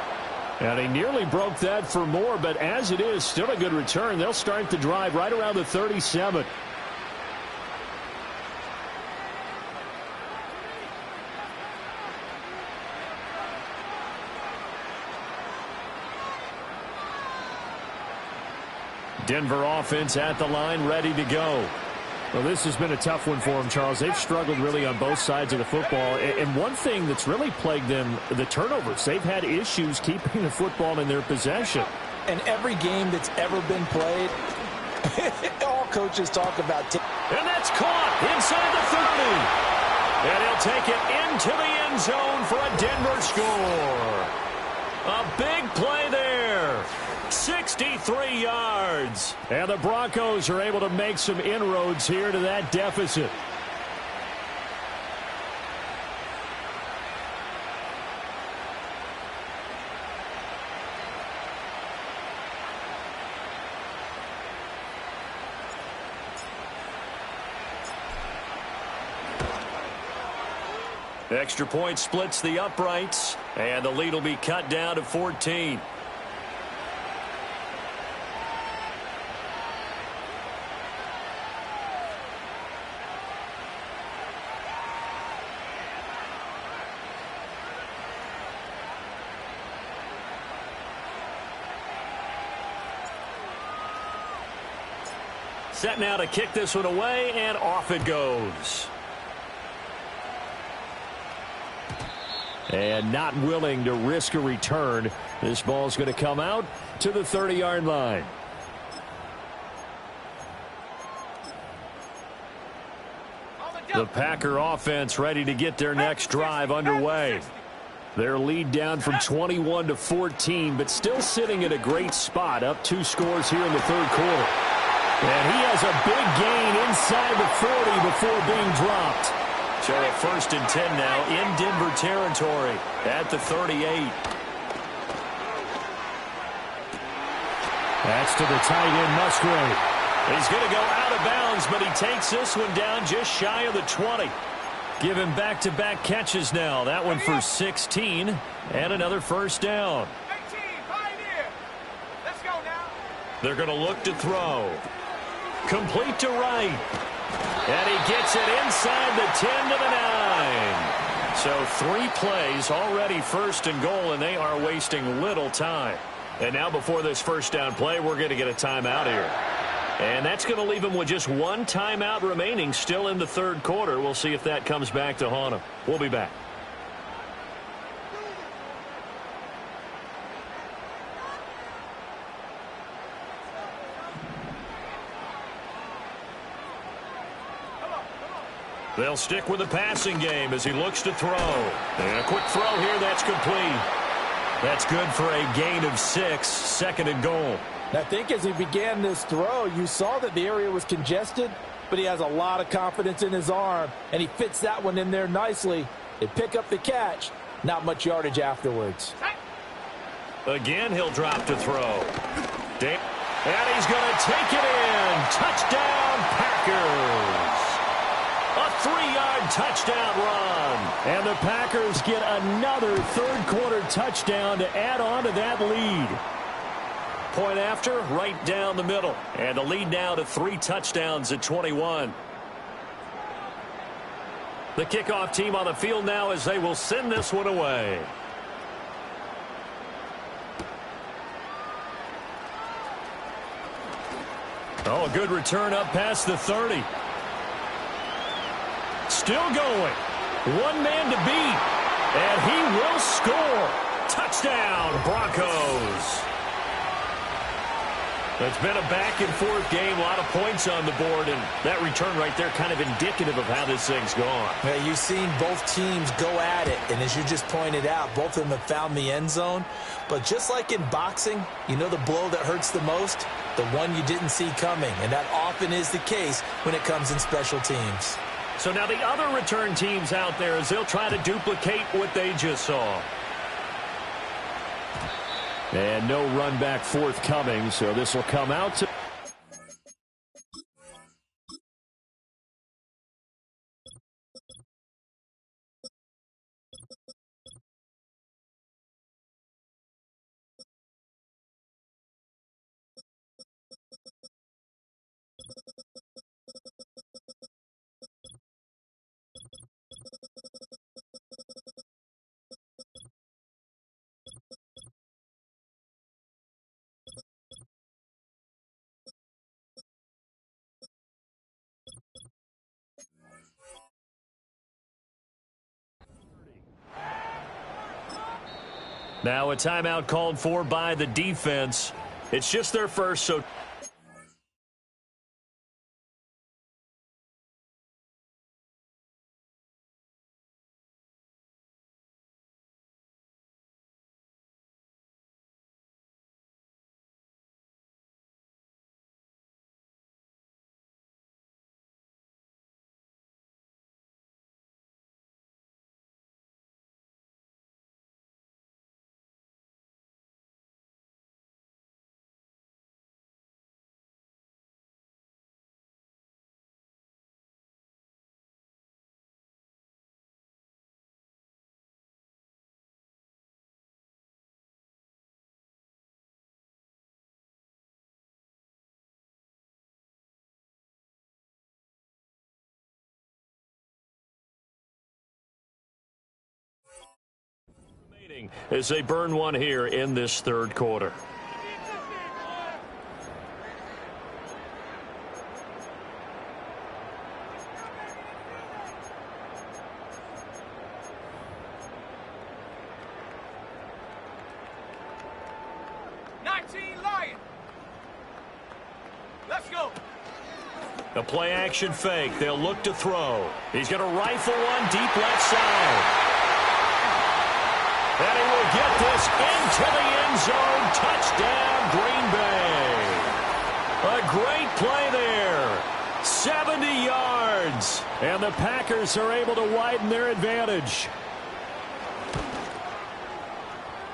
And he nearly broke that for more, but as it is, still a good return. They'll start the drive right around the 37. Denver offense at the line, ready to go. Well, this has been a tough one for them, Charles. They've struggled really on both sides of the football. And one thing that's really plagued them, the turnovers. They've had issues keeping the football in their possession. And every game that's ever been played, all coaches talk about. And that's caught inside the 30. And he'll take it into the end zone for a Denver score. A big play there. 63 yards. And the Broncos are able to make some inroads here to that deficit. Extra point splits the uprights, and the lead will be cut down to 14. Set now to kick this one away, and off it goes. And not willing to risk a return. This ball's going to come out to the 30-yard line. The Packer offense ready to get their next drive underway. Their lead down from 21 to 14, but still sitting at a great spot, up 2 scores here in the third quarter. And he has a big gain inside the 40 before being dropped. So a 1st and 10 now in Denver territory at the 38. That's to the tight end, Musgrave. He's going to go out of bounds, but he takes this one down just shy of the 20. Given back-to-back catches now. That one for 16 and another first down. 18, Pioneer. Let's go now. They're going to look to throw. Complete to right. And he gets it inside the 10 to the 9. So 3 plays already 1st and goal, and they are wasting little time. And now before this first down play, we're going to get a timeout here. And that's going to leave him with just 1 timeout remaining still in the 3rd quarter. We'll see if that comes back to haunt him. We'll be back. They'll stick with the passing game as he looks to throw. And a quick throw here, that's complete. That's good for a gain of 6, 2nd and goal. I think as he began this throw, you saw that the area was congested, but he has a lot of confidence in his arm, and he fits that one in there nicely. They pick up the catch, not much yardage afterwards. Again, he'll drop to throw. And he's going to take it in. Touchdown, Packers. A 3-yard touchdown run. And the Packers get another 3rd quarter touchdown to add on to that lead. Point after, right down the middle. And the lead now to 3 touchdowns at 21. The kickoff team on the field now as they will send this one away. Oh, a good return up past the 30. Still going. 1 man to beat. And he will score. Touchdown, Broncos. It's been a back-and-forth game, a lot of points on the board, and that return right there kind of indicative of how this thing's gone. Yeah, you've seen both teams go at it, and as you just pointed out, both of them have found the end zone. But just like in boxing, you know the blow that hurts the most? The one you didn't see coming, and that often is the case when it comes in special teams. So now the other return teams out there as they'll try to duplicate what they just saw. And no run back forthcoming, so this will come out to... Now a timeout called for by the defense. It's just their first, so... as they burn one here in this third quarter. A play-action fake. They'll look to throw. He's going to rifle one deep left side. And he will get this into the end zone. Touchdown, Green Bay. A great play there. 70 yards. And the Packers are able to widen their advantage.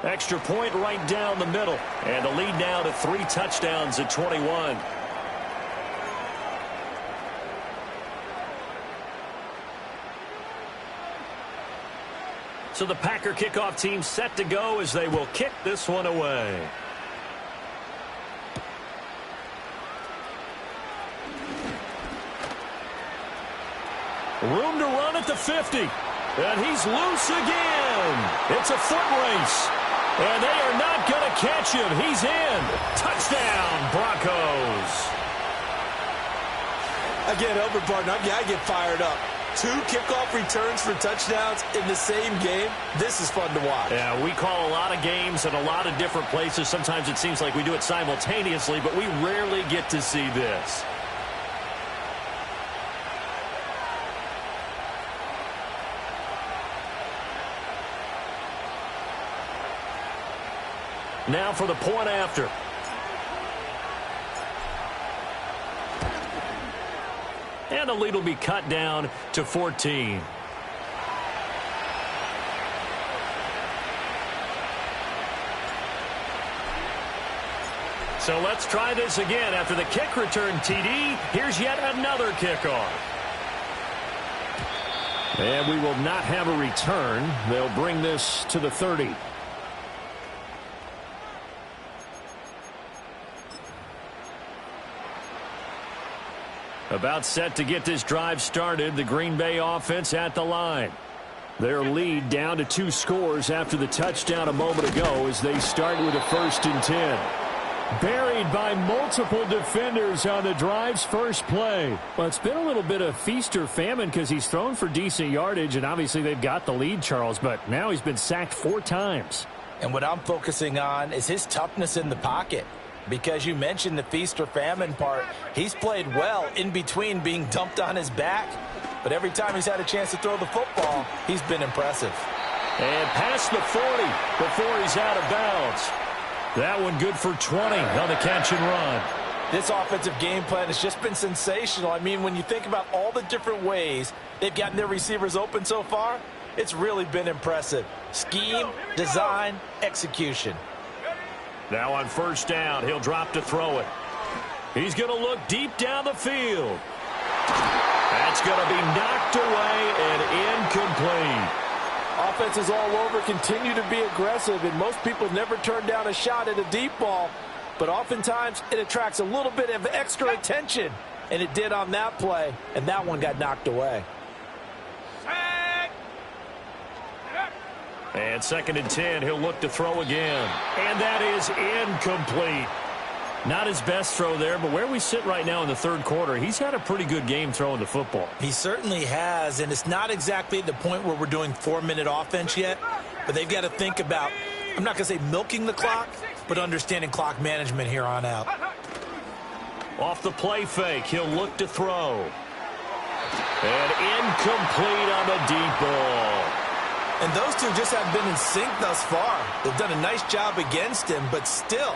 Extra point right down the middle. And the lead now to 3 touchdowns at 21. So the Packer kickoff team set to go as they will kick this one away. Room to run at the 50. And he's loose again. It's a foot race. And they are not going to catch him. He's in. Touchdown, Broncos. Again, Elbert Barton, I get fired up. 2 kickoff returns for touchdowns in the same game. This is fun to watch. Yeah, we call a lot of games in a lot of different places. Sometimes it seems like we do it simultaneously, but we rarely get to see this. Now for the point after. And the lead will be cut down to 14. So let's try this again. After the kick return TD, here's yet another kickoff. And we will not have a return. They'll bring this to the 30. About set to get this drive started. The Green Bay offense at the line. Their lead down to 2 scores after the touchdown a moment ago as they start with a 1st and 10. Buried by multiple defenders on the drive's first play. Well, it's been a little bit of feast or famine because he's thrown for decent yardage, and obviously they've got the lead, Charles, but now he's been sacked 4 times. And what I'm focusing on is his toughness in the pocket. Because you mentioned the feast or famine part. He's played well in between being dumped on his back. But every time he's had a chance to throw the football, he's been impressive. And past the 40 before he's out of bounds. That one good for 20 on the catch and run. This offensive game plan has just been sensational. I mean, when you think about all the different ways they've gotten their receivers open so far, it's really been impressive. Scheme, design, execution. Now on 1st down, he'll drop to throw it. He's going to look deep down the field. That's going to be knocked away and incomplete. Offenses all over continue to be aggressive, and most people never turn down a shot at a deep ball. But oftentimes, it attracts a little bit of extra attention. And it did on that play, and that one got knocked away. And 2nd and 10, he'll look to throw again. And that is incomplete. Not his best throw there, but where we sit right now in the 3rd quarter, he's had a pretty good game throwing the football. He certainly has, and it's not exactly at the point where we're doing 4-minute offense yet, but they've got to think about, I'm not going to say milking the clock, but understanding clock management here on out. Off the play fake, he'll look to throw. And incomplete on the deep ball. And those two just haven't been in sync thus far. They've done a nice job against him, but still,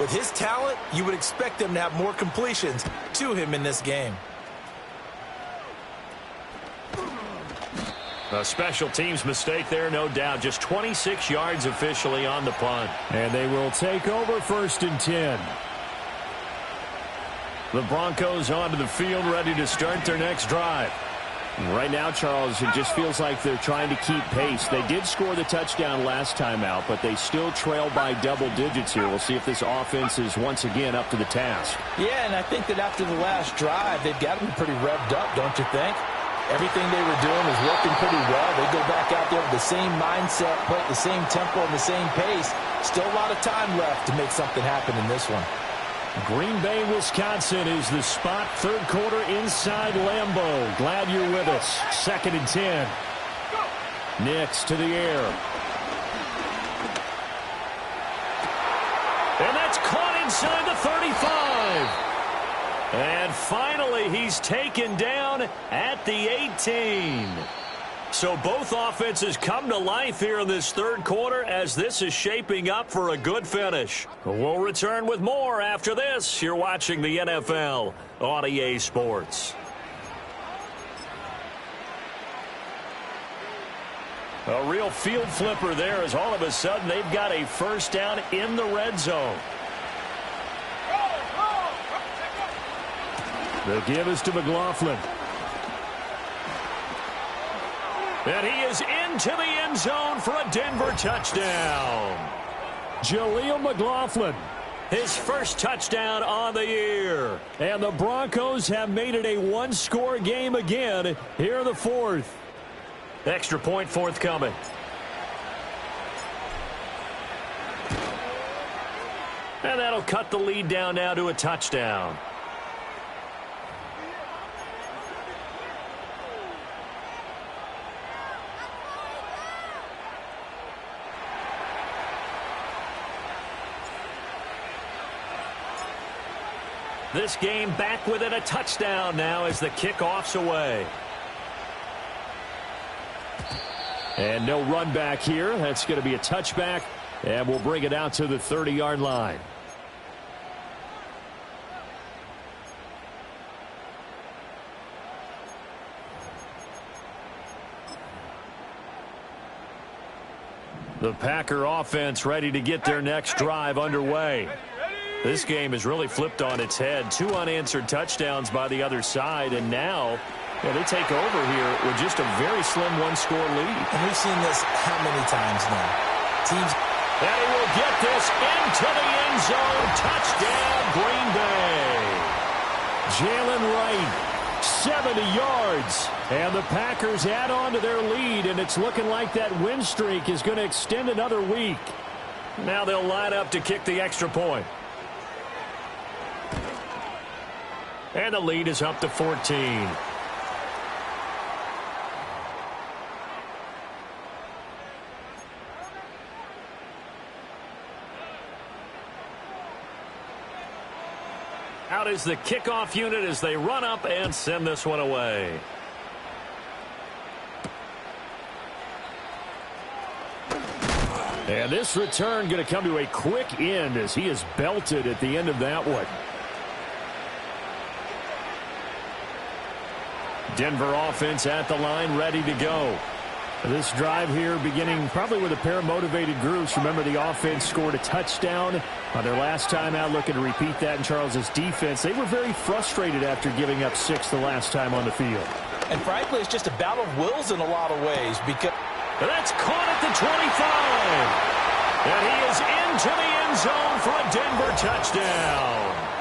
with his talent, you would expect them to have more completions to him in this game. A special teams mistake there, no doubt. Just 26 yards officially on the punt. And they will take over 1st and 10. The Broncos onto the field, ready to start their next drive. Right now, Charles, it just feels like they're trying to keep pace. They did score the touchdown last time out, but they still trail by double digits here. We'll see if this offense is once again up to the task. Yeah, and I think that after the last drive, they've got to be pretty revved up, don't you think? Everything they were doing was working pretty well. They go back out there with the same mindset, play at the same tempo and the same pace. Still a lot of time left to make something happen in this one. Green Bay, Wisconsin is the spot. 3rd quarter inside Lambeau. Glad you're with us. 2nd and 10. Nix to the air. And that's caught inside the 35. And finally, he's taken down at the 18. So so both offenses come to life here in this third quarter as this is shaping up for a good finish. We'll return with more after this. You're watching the NFL on EA Sports. A real field flipper there as all of a sudden they've got a first down in the red zone. The give is to McLaughlin. And he is into the end zone for a Denver touchdown. Jaleel McLaughlin. His first touchdown on the year. And the Broncos have made it a one-score game again here in the fourth. Extra point forthcoming. And that'll cut the lead down now to a touchdown. This game back within a touchdown now as the kickoff's away. And no run back here. That's going to be a touchback, and we'll bring it out to the 30-yard line. The Packer offense ready to get their next drive underway. This game has really flipped on its head. 2 unanswered touchdowns by the other side, and now they take over here with just a very slim one-score lead. And we've seen this how many times now? Teams. And he will get this into the end zone. Touchdown, Green Bay. Jalen Wright, 70 yards. And the Packers add on to their lead, and it's looking like that win streak is going to extend another week. Now they'll line up to kick the extra point. And the lead is up to 14. Out is the kickoff unit as they run up and send this one away. And this return going to come to a quick end as he is belted at the end of that one. Denver offense at the line, ready to go. This drive here beginning probably with a pair of motivated groups. Remember, the offense scored a touchdown on their last time out. Looking to repeat that in Charles's defense. They were very frustrated after giving up 6 the last time on the field. And frankly, it's just a battle of wills in a lot of ways. Because that's caught at the 25. And he is into the end zone for a Denver touchdown.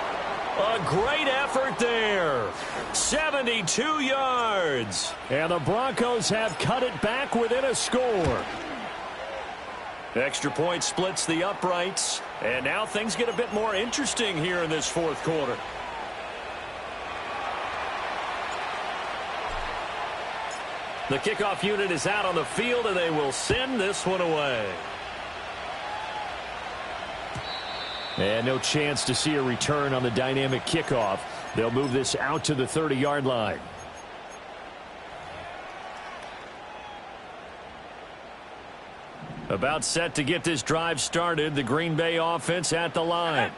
A great effort there. 72 yards. And the Broncos have cut it back within a score. Extra point splits the uprights. And now things get a bit more interesting here in this fourth quarter. The kickoff unit is out on the field, and they will send this one away. And no chance to see a return on the dynamic kickoff. They'll move this out to the 30-yard line. About set to get this drive started. The Green Bay offense at the line.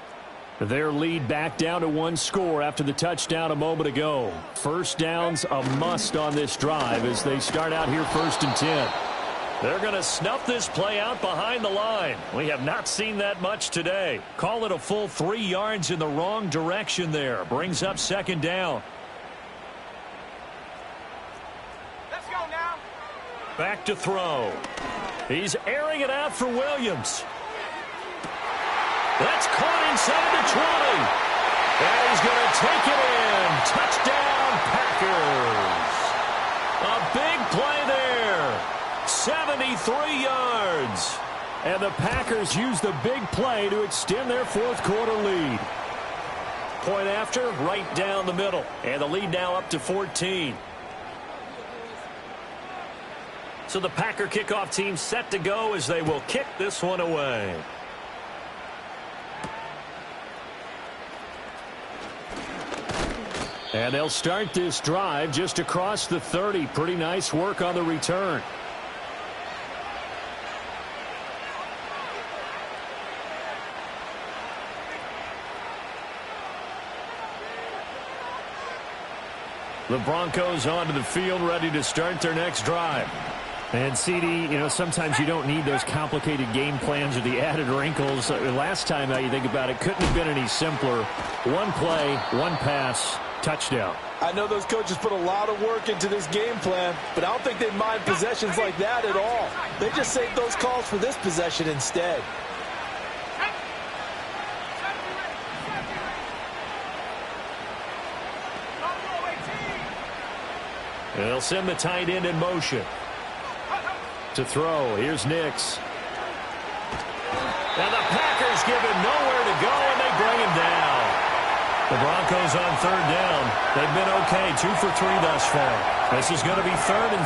Their lead back down to 1 score after the touchdown a moment ago. First down's a must on this drive as they start out here 1st and 10. They're going to snuff this play out behind the line. We have not seen that much today. Call it a full 3 yards in the wrong direction there. Brings up 2nd down. Let's go now. Back to throw. He's airing it out for Williams. That's caught inside the 20. And he's going to take it in. Touchdown, Packers. A big play there. 73 yards. And the Packers use the big play to extend their fourth quarter lead. Point after, right down the middle. And the lead now up to 14. So the Packer kickoff team set to go as they will kick this one away. And they'll start this drive just across the 30. Pretty nice work on the return. The Broncos onto the field, ready to start their next drive. And CD, sometimes you don't need those complicated game plans or the added wrinkles. Last time, you think about it, couldn't have been any simpler. One play, one pass, touchdown. I know those coaches put a lot of work into this game plan, but I don't think they mind possessions like that at all. They just saved those calls for this possession instead. They'll send the tight end in motion. To throw, here's Nix. And the Packers give him nowhere to go, and they bring him down. The Broncos on third down. They've been okay, 2 for 3 thus far. This is going to be 3rd and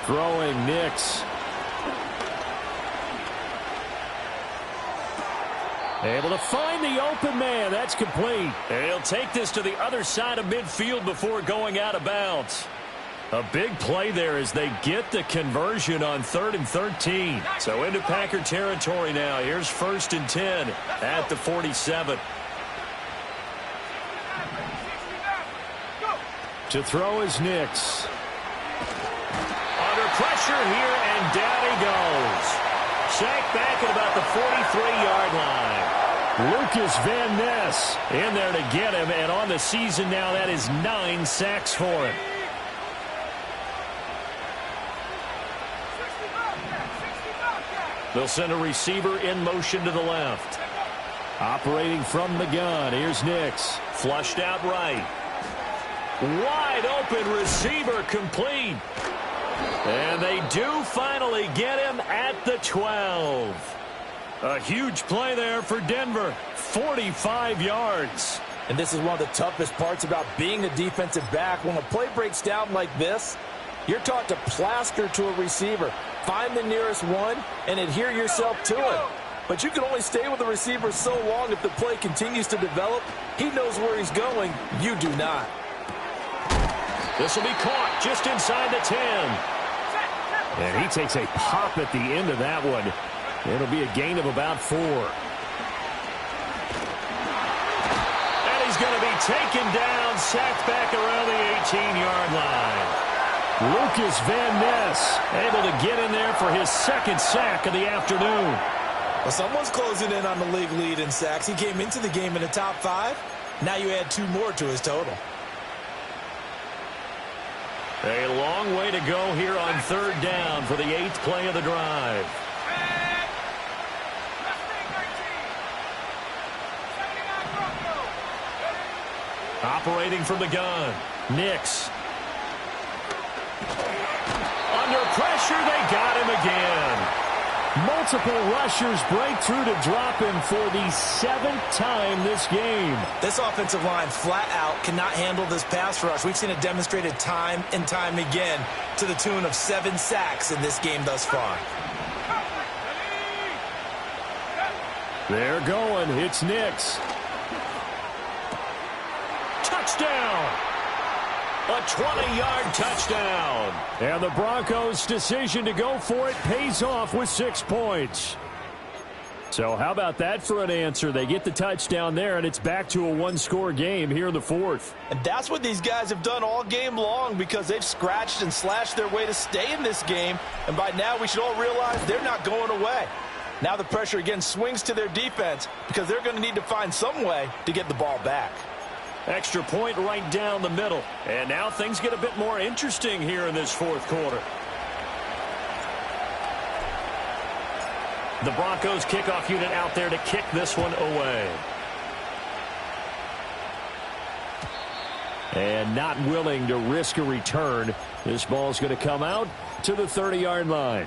13. Throwing Nix. Able to find the open man. That's complete. He'll take this to the other side of midfield before going out of bounds. A big play there as they get the conversion on 3rd and 13. So into Packer territory now. Here's 1st and 10 at the 47. To throw is Nix. Under pressure here, and down he goes. Sacked back at about the 43-yard line. Lucas Van Ness in there to get him, and on the season now, that is 9 sacks for him. They'll send a receiver in motion to the left. Operating from the gun, here's Nix. Flushed out right. Wide open receiver complete. And they do finally get him at the 12. A huge play there for Denver. 45 yards. And this is one of the toughest parts about being a defensive back. When a play breaks down like this, you're taught to plaster to a receiver. Find the nearest one and adhere yourself to it. But you can only stay with the receiver so long if the play continues to develop. He knows where he's going. You do not. This will be caught just inside the 10. And he takes a pop at the end of that one. It'll be a gain of about 4. And he's going to be taken down, sacked back around the 18-yard line. Lucas Van Ness able to get in there for his 2nd sack of the afternoon. Well, someone's closing in on the league lead in sacks. He came into the game in the top 5. Now you add 2 more to his total. A long way to go here on 3rd down for the 8th play of the drive. Operating from the gun, Nix. Under pressure, they got him again. Multiple rushers break through to drop him for the 7th time this game. This offensive line flat out cannot handle this pass rush. We've seen it demonstrated time and time again to the tune of 7 sacks in this game thus far. They're going. It's Nix. Touchdown! A 20-yard touchdown. And the Broncos' decision to go for it pays off with 6 points. So how about that for an answer? They get the touchdown there, and it's back to a 1-score game here in the 4th. And that's what these guys have done all game long because they've scratched and slashed their way to stay in this game. And by now, we should all realize they're not going away. Now the pressure again swings to their defense because they're going to need to find some way to get the ball back. Extra point right down the middle. And now things get a bit more interesting here in this 4th quarter. The Broncos kickoff unit out there to kick this one away. And not willing to risk a return. This ball's going to come out to the 30-yard line.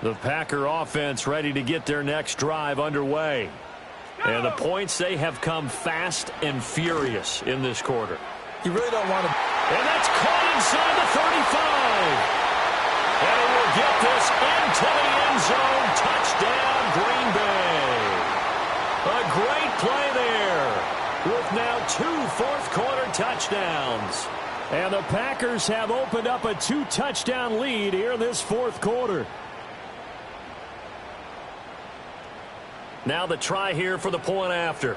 The Packer offense ready to get their next drive underway. And the points, they have come fast and furious in this quarter. You really don't want to And that's caught inside the 35. And he will get this into the end zone. Touchdown, Green Bay. A great play there with now 2 fourth-quarter touchdowns. And the Packers have opened up a 2-touchdown lead here in this fourth quarter. Now the try here for the point after.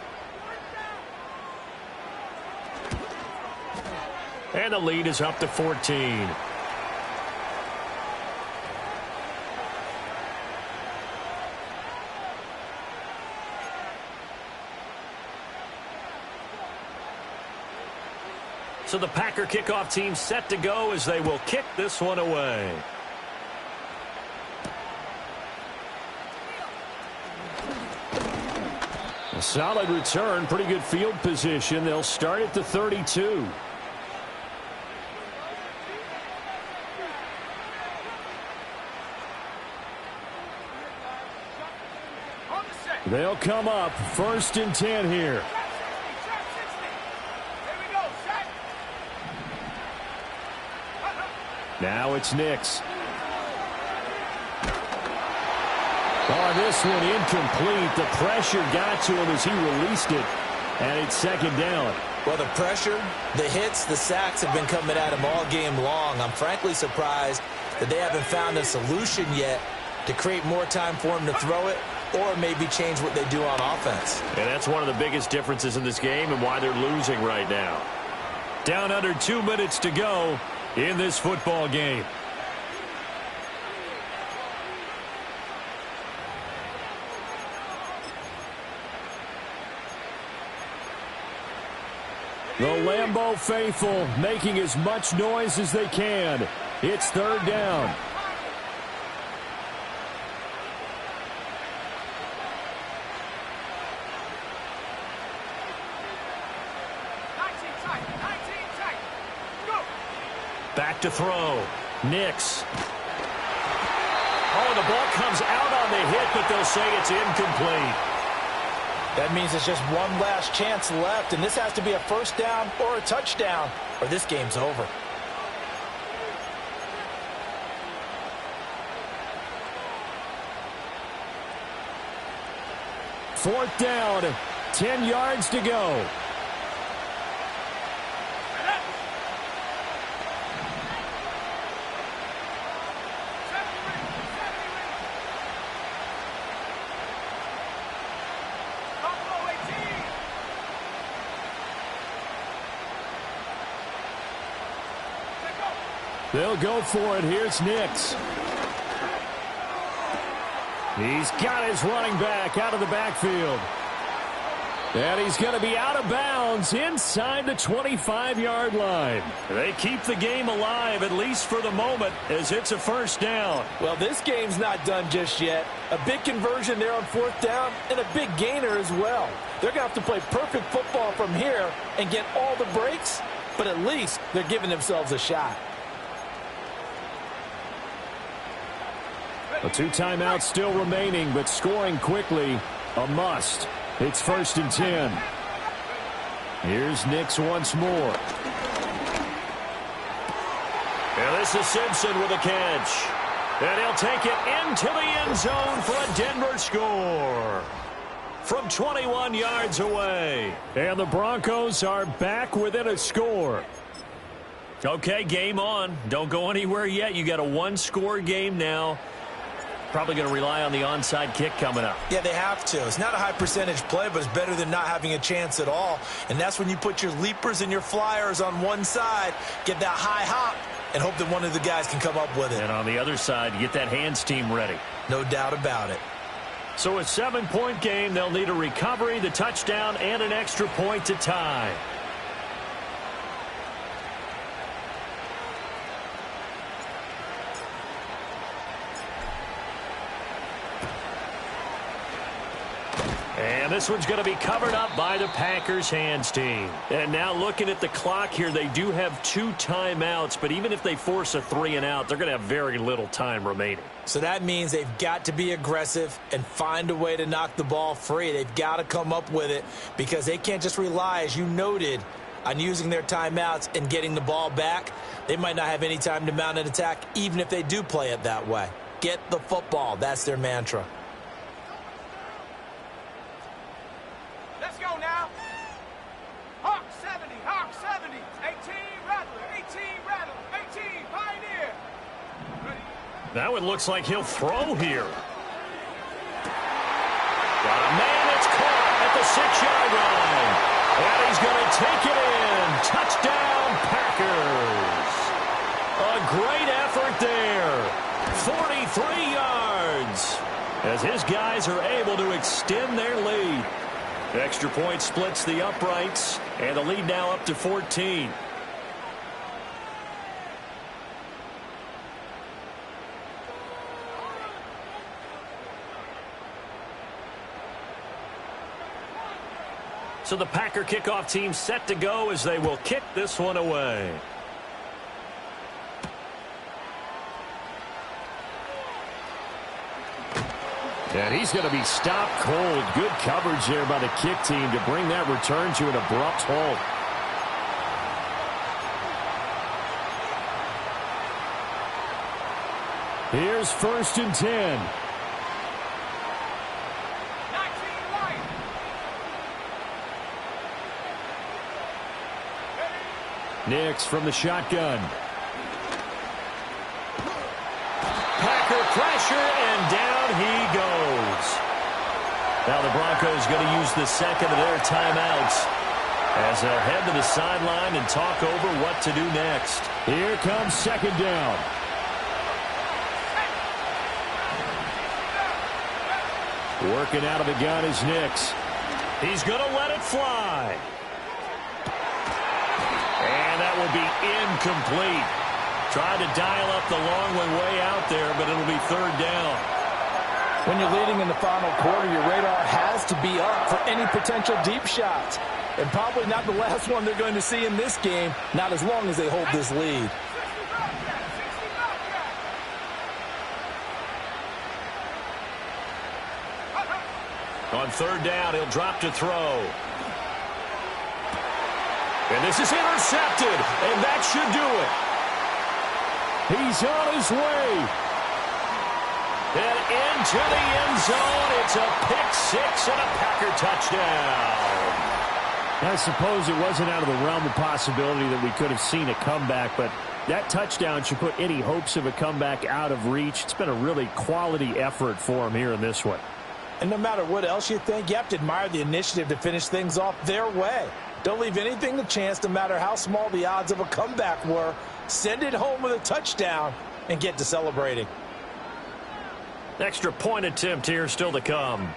And the lead is up to 14. So the Packer kickoff team set to go as they will kick this one away. A solid return, pretty good field position. They'll start at the 32. They'll come up 1st and 10 here. Now it's Nix. Oh, this one incomplete. The pressure got to him as he released it. And it's 2nd down. Well, the pressure, the hits, the sacks have been coming at him all game long. I'm frankly surprised that they haven't found a solution yet to create more time for him to throw it or maybe change what they do on offense. And that's one of the biggest differences in this game and why they're losing right now. Down under 2 minutes to go in this football game. The Lambeau faithful making as much noise as they can. It's 3rd down. Back to throw. Nix. Oh, the ball comes out on the hit, but they'll say it's incomplete. That means it's just one last chance left, and this has to be a 1st down or a touchdown, or this game's over. Fourth down, 10 yards to go. They'll go for it. Here's Nix. He's got his running back out of the backfield. And he's going to be out of bounds inside the 25-yard line. They keep the game alive, at least for the moment, as it's a 1st down. Well, this game's not done just yet. A big conversion there on 4th down and a big gainer as well. They're going to have to play perfect football from here and get all the breaks, but at least they're giving themselves a shot. A 2 timeouts still remaining, but scoring quickly, a must. It's 1st and 10. Here's Nix once more. And this is Simpson with a catch. And he'll take it into the end zone for a Denver score from 21 yards away. And the Broncos are back within a score. Okay, game on. Don't go anywhere yet. You got a 1-score game now. Probably going to rely on the onside kick coming up. Yeah, they have to. It's not a high percentage play, but it's better than not having a chance at all. And that's when you put your leapers and your flyers on one side, get that high hop, and hope that one of the guys can come up with it. And on the other side, get that hands team ready. No doubt about it. So a 7-point game. They'll need a recovery, the touchdown, and an extra point to tie. And this one's going to be covered up by the Packers hands team. And now looking at the clock here, they do have 2 timeouts, but even if they force a 3-and-out, they're going to have very little time remaining. So that means they've got to be aggressive and find a way to knock the ball free. They've got to come up with it because they can't just rely, as you noted, on using their timeouts and getting the ball back. They might not have any time to mount an attack, even if they do play it that way. Get the football. That's their mantra. Let's go now. Hawk 70, Hawk 70. 18, Rattler, 18, Rattler, 18, Pioneer. Ready? Now it looks like he'll throw here. Got a man that's caught at the 6-yard line. And he's going to take it in. Touchdown, Packers. A great effort there. 43 yards. As his guys are able to extend their lead. Extra point splits the uprights. And the lead now up to 14. So the Packer kickoff team set to go as they will kick this one away. And he's going to be stopped cold. Good coverage there by the kick team to bring that return to an abrupt halt. Here's 1st and 10. Nix from the shotgun. Packer pressure, and down he goes. Now the Broncos going to use the second of their timeouts as they'll head to the sideline and talk over what to do next. Here comes 2nd down. Working out of the gun is Nix. He's going to let it fly. And that will be incomplete. Tried to dial up the long one way out there, but it'll be 3rd down. When you're leading in the final quarter, your radar has to be up for any potential deep shots. And probably not the last one they're going to see in this game, not as long as they hold this lead. On 3rd down, he'll drop to throw. And this is intercepted, and that should do it. He's on his way. And into the end zone. It's a pick-6 and a Packer touchdown. I suppose it wasn't out of the realm of possibility that we could have seen a comeback, but that touchdown should put any hopes of a comeback out of reach. It's been a really quality effort for him here in this one. And no matter what else you think, you have to admire the initiative to finish things off their way. Don't leave anything to chance, no matter how small the odds of a comeback were. Send it home with a touchdown and get to celebrating. Extra point attempt here still to come.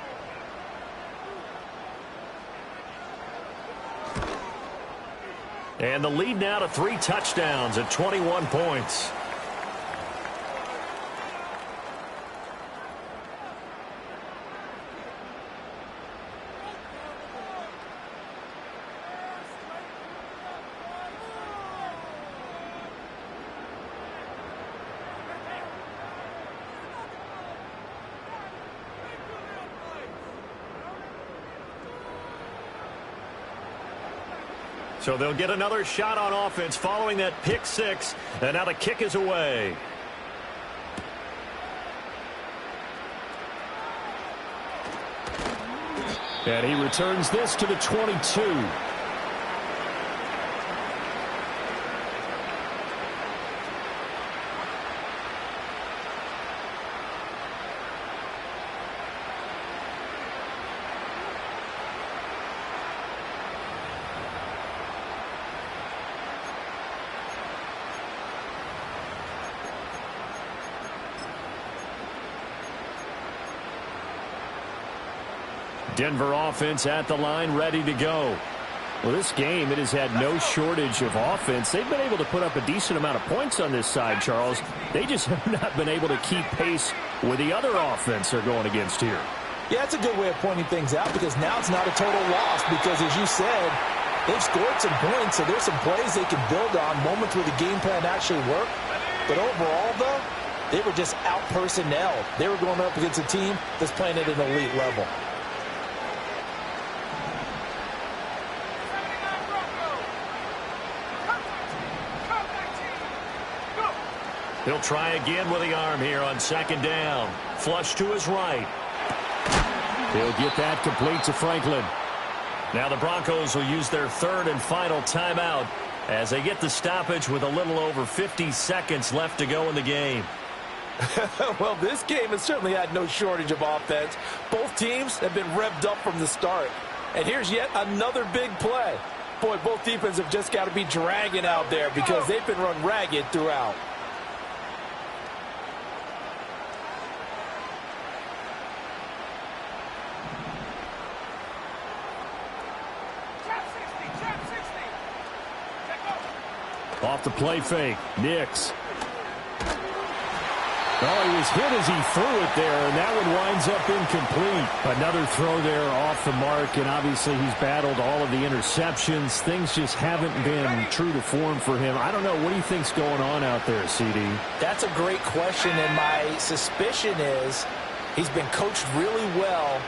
And the lead now to 3 touchdowns at 21 points. So they'll get another shot on offense following that pick-6, and now the kick is away. And he returns this to the 22. Denver offense at the line, ready to go. Well, this game, it has had no shortage of offense. They've been able to put up a decent amount of points on this side, Charles. They just have not been able to keep pace with the other offense they're going against here. Yeah, that's a good way of pointing things out, because now it's not a total loss, because as you said, they've scored some points, so there's some plays they can build on, moments where the game plan actually worked. But overall, though, they were just out-personnelled. They were going up against a team that's playing at an elite level. He'll try again with the arm here on second down. Flush to his right. He'll get that complete to Franklin. Now the Broncos will use their third and final timeout as they get the stoppage with a little over 50 seconds left to go in the game. Well, this game has certainly had no shortage of offense. Both teams have been revved up from the start. And here's yet another big play. Boy, both defenses have just got to be dragging out there because they've been run ragged throughout. Off the play fake, Nix. Oh, he was hit as he threw it there, and that one winds up incomplete. Another throw there off the mark, and obviously he's battled all of the interceptions. Things just haven't been true to form for him. I don't know. What do you think's going on out there, CD? That's a great question, and my suspicion is he's been coached really well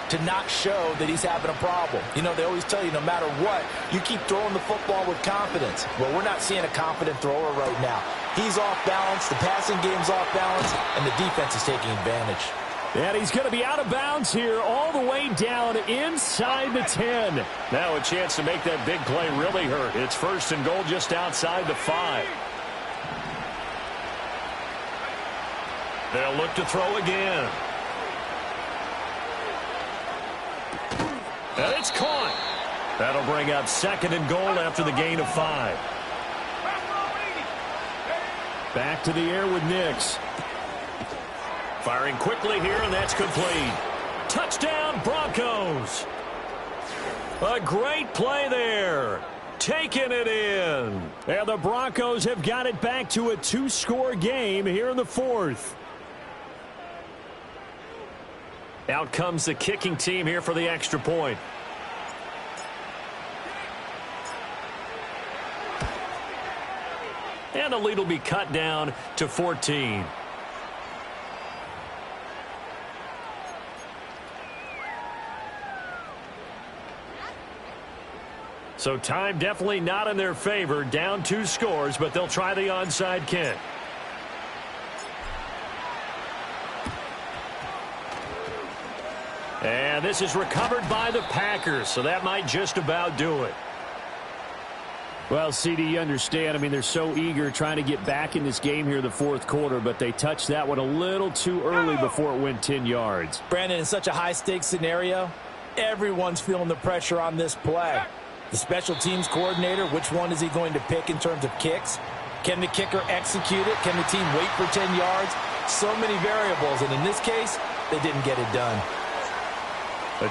to not show that he's having a problem. You know, they always tell you no matter what, you keep throwing the football with confidence. Well, we're not seeing a confident thrower right now. He's off balance, the passing game's off balance, and the defense is taking advantage. And he's going to be out of bounds here all the way down inside the 10. Now a chance to make that big play really hurt. It's first and goal just outside the 5. They'll look to throw again. And it's caught. That'll bring up second and goal after the gain of 5. Back to the air with Nix. Firing quickly here, and that's complete. Touchdown, Broncos. A great play there. Taking it in. And the Broncos have got it back to a 2-score game here in the 4th. Out comes the kicking team here for the extra point. And the lead will be cut down to 14. So time definitely not in their favor. Down 2 scores, but they'll try the onside kick. And this is recovered by the Packers, so that might just about do it. Well, CD, you understand. I mean, they're so eager trying to get back in this game here in the 4th quarter, but they touched that one a little too early before it went 10 yards. Brandon, in such a high-stakes scenario, everyone's feeling the pressure on this play. The special teams coordinator, which one is he going to pick in terms of kicks? Can the kicker execute it? Can the team wait for 10 yards? So many variables, and in this case, they didn't get it done.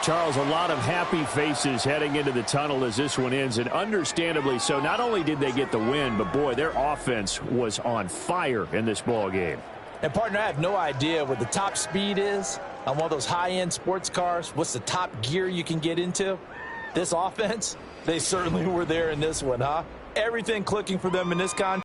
Charles, a lot of happy faces heading into the tunnel as this one ends, and understandably so. Not only did they get the win, but, boy, their offense was on fire in this ball game. And, partner, I have no idea what the top speed is on one of those high-end sports cars. What's the top gear you can get into? This offense, they certainly were there in this one, huh? Everything clicking for them in this contest.